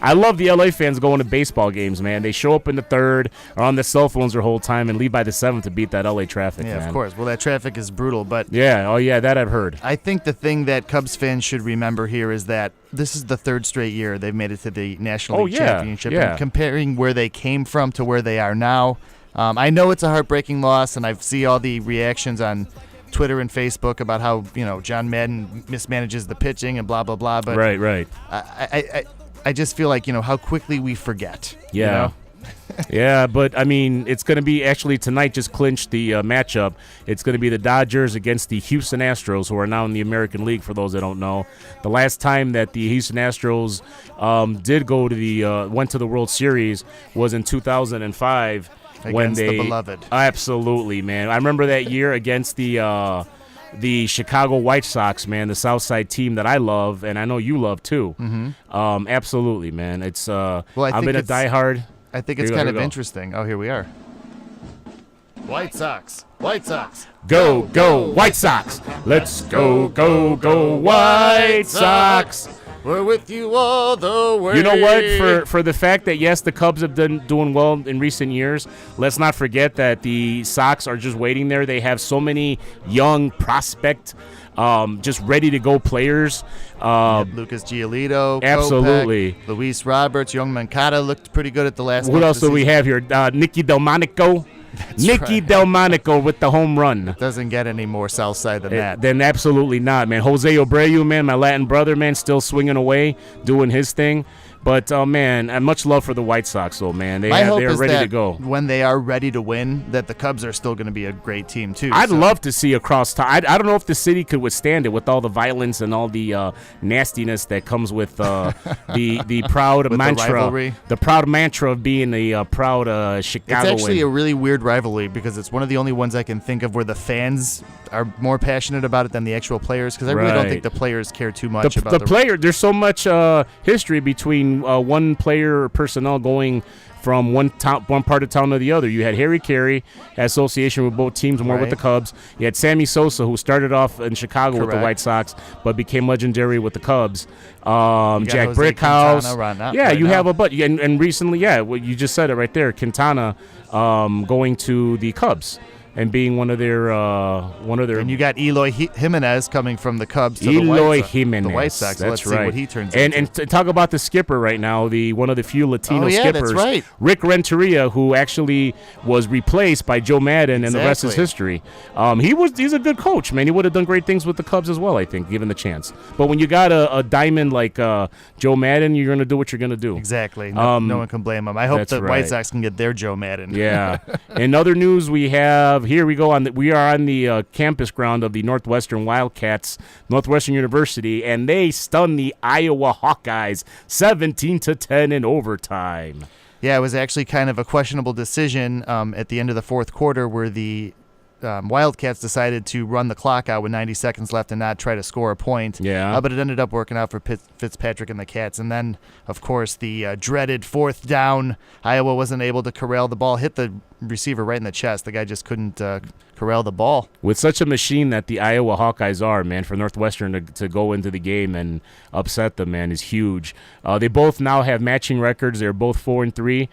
I love the LA fans going to baseball games, man. They show up in the third, are on their cell phones their whole time, and leave by the seventh to beat that LA traffic, Yeah, man. of course. Well, that traffic is brutal, but Yeah, oh yeah, that I've heard. I think the thing that Cubs fans should remember here is that this is the third straight year they've made it to the National League Championship. yeah. And comparing where they came from to where they are now, I know it's a heartbreaking loss, and I see all the reactions on Twitter and Facebook about how John Madden mismanages the pitching and blah blah blah. But Right. I just feel like how quickly we forget. Yeah. Yeah, but I mean, it's going to be actually tonight just clinched the matchup. It's going to be the Dodgers against the Houston Astros, who are now in the American League, for those that don't know. The last time that the Houston Astros did go to went to the World Series was in 2005. Against the beloved. Absolutely, man. I remember that year against the Chicago White Sox, man, the Southside team that I love, and I know you love too. Mm-hmm. Absolutely, man. It's I've been a diehard. I think it's kind of interesting. Oh, here we are. White Sox. Go White Sox. Let's go White Sox. We're with you all the way. You know what? For the fact that, yes, the Cubs have been doing well in recent years, let's not forget that the Sox are just waiting there. They have so many young prospect, just ready-to-go players. Lucas Giolito. Absolutely. Kopech, Luis Roberts. Young Mancada looked pretty good at the last What month else of the do we season. have here? Nicky Delmonico. Nicky right. Delmonico with the home run. Doesn't get any more south side than that. Then absolutely not, man. Jose Abreu, man, my Latin brother, man, still swinging away, doing his thing. But, man, much love for the White Sox, though, man. My hope they're is ready that to go. when they are ready to win, that the Cubs are still going to be a great team, too. I'd love to see across town. I don't know if the city could withstand it with all the violence and all the nastiness that comes with the proud With the mantra. rivalry. The proud mantra of being a proud Chicagoan. It's actually a really weird rivalry because it's one of the only ones I can think of where the fans are more passionate about it than the actual players, because I really don't think the players care too much about the player. There's so much history between one player or personnel going from one part of town to the other. You had Harry Carey, had association with both teams, more with the Cubs. You had Sammy Sosa, who started off in Chicago with the White Sox, but became legendary with the Cubs. Jack Jose Brickhouse. Quintana You have a but and recently, well, you just said it right there. Quintana going to the Cubs and being one of their. And you got Eloy Jimenez coming from the Cubs to Eloy the White Sox. That's Let's right. see what he turns and into. And talk about the skipper right now, one of the few Latino skippers, that's right. Rick Renteria, who actually was replaced by Joe Madden, and the rest is history. He's a good coach, man. He would have done great things with the Cubs as well, I think, given the chance. But when you got a diamond like Joe Madden, you're going to do what you're going to do. Exactly. No one can blame him. I hope the White Sox can get their Joe Madden. Yeah. In other news, we have here we go we are on the campus ground of the Northwestern Wildcats, Northwestern University, and they stunned the Iowa Hawkeyes 17-10 in overtime. Yeah, it was actually kind of a questionable decision at the end of the fourth quarter where the Wildcats decided to run the clock out with 90 seconds left and not try to score a point. Yeah. But it ended up working out for Fitzpatrick and the Cats. And then, of course, the dreaded fourth down. Iowa wasn't able to corral the ball, hit the receiver right in the chest. The guy just couldn't corral the ball. With such a machine that the Iowa Hawkeyes are, man, for Northwestern to go into the game and upset them, man, is huge. They both now have matching records. They're both 4-3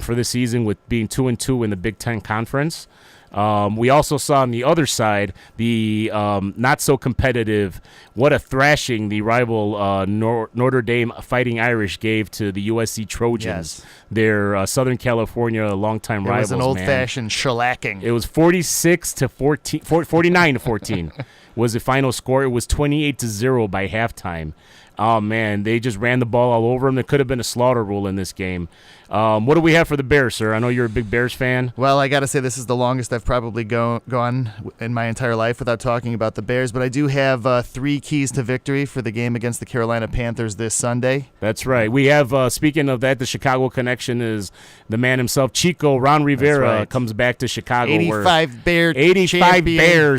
for the season, with being 2-2 in the Big Ten Conference. We also saw on the other side the not so competitive, what a thrashing the rival Notre Dame Fighting Irish gave to the USC Trojans. Yes. Their Southern California longtime rivals. It was an old-fashioned shellacking. It was 49-14 was the final score. It was 28-0 by halftime. Oh, man, they just ran the ball all over them. There could have been a slaughter rule in this game. What do we have for the Bears, sir? I know you're a big Bears fan. Well, I got to say this is the longest I've probably gone in my entire life without talking about the Bears, but I do have 3 keys to victory for the game against the Carolina Panthers this Sunday. That's right. We have, speaking of that, the Chicago connection is the man himself, Chico. Ron Rivera comes back to Chicago. 85 Bears.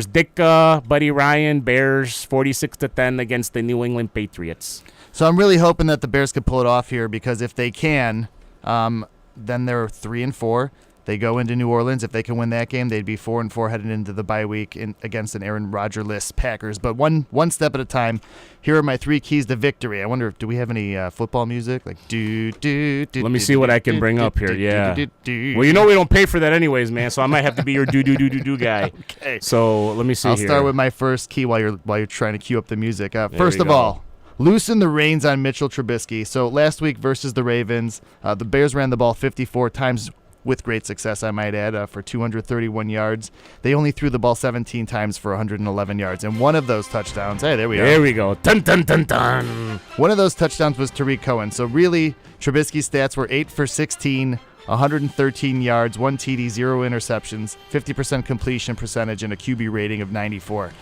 Ditka, Buddy Ryan, Bears, 46-10 against the New England Patriots. So I'm really hoping that the Bears could pull it off here, because if they can, then they're 3-4. They go into New Orleans. If they can win that game, they'd be 4-4 headed into the bye week against an Aaron Rodgers-less Packers. But one step at a time. Here are my 3 keys to victory. I wonder, do we have any football music? Like Let me see what I can bring up here. Yeah. Well, you know we don't pay for that anyways, man. So I might have to be your do guy. Okay. So let me see. I'll start with my first key while you're trying to cue up the music. First of go. all, loosen the reins on Mitchell Trubisky. So last week versus the Ravens, the Bears ran the ball 54 times with great success, I might add, for 231 yards. They only threw the ball 17 times for 111 yards. And one of those touchdowns, hey, there we are. There we go. Dun, dun, dun, dun. One of those touchdowns was Tariq Cohen. So really, Trubisky's stats were 8 for 16, 113 yards, 1 TD, 0 interceptions, 50% completion percentage, and a QB rating of 94.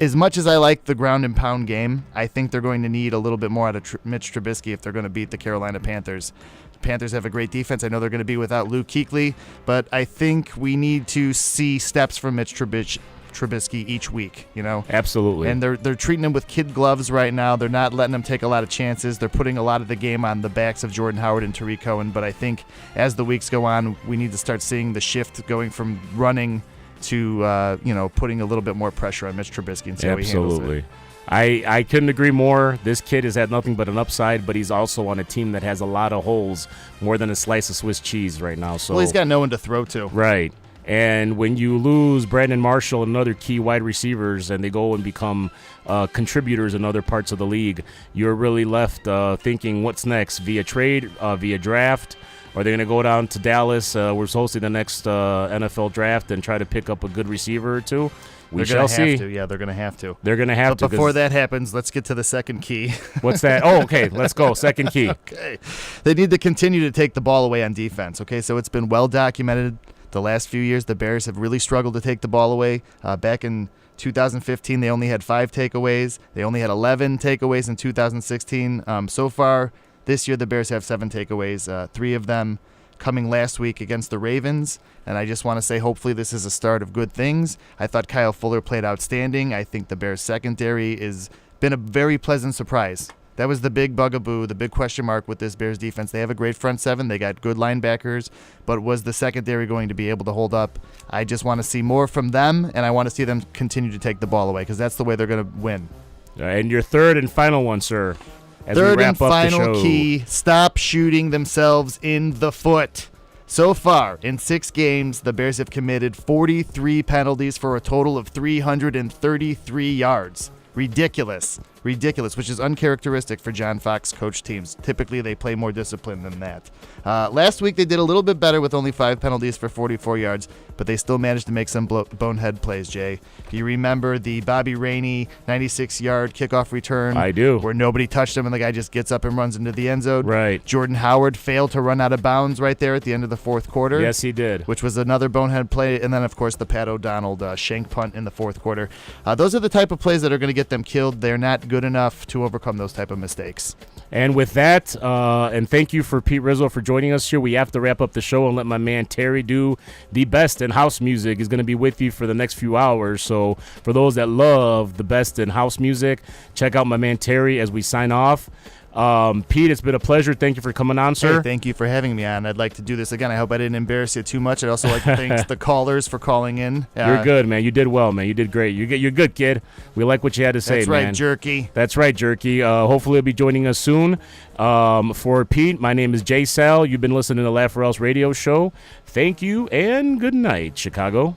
As much as I like the ground and pound game, I think they're going to need a little bit more out of Mitch Trubisky if they're going to beat the Carolina Panthers. The Panthers have a great defense. I know they're going to be without Luke Kuechly, but I think we need to see steps from Mitch Trubisky each week, you know? Absolutely. And they're treating him with kid gloves right now. They're not letting him take a lot of chances. They're putting a lot of the game on the backs of Jordan Howard and Tariq Cohen, but I think as the weeks go on, we need to start seeing the shift going from running to putting a little bit more pressure on Mitch Trubisky and see how he handles it. I couldn't agree more. This kid has had nothing but an upside, but he's also on a team that has a lot of holes, more than a slice of Swiss cheese right now. So well, he's got no one to throw to. Right. And when you lose Brandon Marshall and other key wide receivers and they go and become contributors in other parts of the league, you're really left thinking, what's next? Via trade, via draft? Are they going to go down to Dallas? We're hosting the next NFL draft and try to pick up a good receiver or two. We shall see. Yeah, they're going to have to. They're going to have to. But before that happens, let's get to the second key. What's that? Oh, okay. Let's go. Second key. Okay. They need to continue to take the ball away on defense. Okay, so it's been well documented the last few years. The Bears have really struggled to take the ball away. Back in 2015, they only had 5 takeaways. They only had 11 takeaways in 2016. So far this year, the Bears have 7 takeaways, 3 of them coming last week against the Ravens. And I just want to say hopefully this is a start of good things. I thought Kyle Fuller played outstanding. I think the Bears secondary has been a very pleasant surprise. That was the big bugaboo, the big question mark with this Bears defense. They have a great front 7. They got good linebackers, but was the secondary going to be able to hold up? I just want to see more from them, and I want to see them continue to take the ball away because that's the way they're going to win. And your third and final one, sir. As third we and wrap up the final show. key, stop shooting themselves in the foot. So far, in 6 games, the Bears have committed 43 penalties for a total of 333 yards. Ridiculous, which is uncharacteristic for John Fox coach teams. Typically, they play more disciplined than that. Last week, they did a little bit better with only 5 penalties for 44 yards, but they still managed to make some bonehead plays, Jay. Do you remember the Bobby Rainey 96-yard kickoff return? I do. Where nobody touched him and the guy just gets up and runs into the end zone? Right. Jordan Howard failed to run out of bounds right there at the end of the fourth quarter. Yes, he did. Which was another bonehead play. And then, of course, the Pat O'Donnell shank punt in the fourth quarter. Those are the type of plays that are going to get them killed. They're not good enough to overcome those type of mistakes. And with that, and thank you for Pete Rizzo for joining us here. We have to wrap up the show and let my man Terry do the best in house music. He's going to be with you for the next few hours. So for those that love the best in house music, check out my man Terry as we sign off. Pete, it's been a pleasure. Thank you for coming on, sir. Hey, thank you for having me on. I'd like to do this again. I hope I didn't embarrass you too much. I'd also like to thank the callers for calling in. You're good, man. You did well, man. You did great. You're good, kid. We like what you had to say, That's man. right, Jerky. That's right, Jerky. Hopefully you'll be joining us soon. For Pete, my name is Jay Sal. You've been listening to the Laugh or Else radio show. Thank you, and good night, Chicago.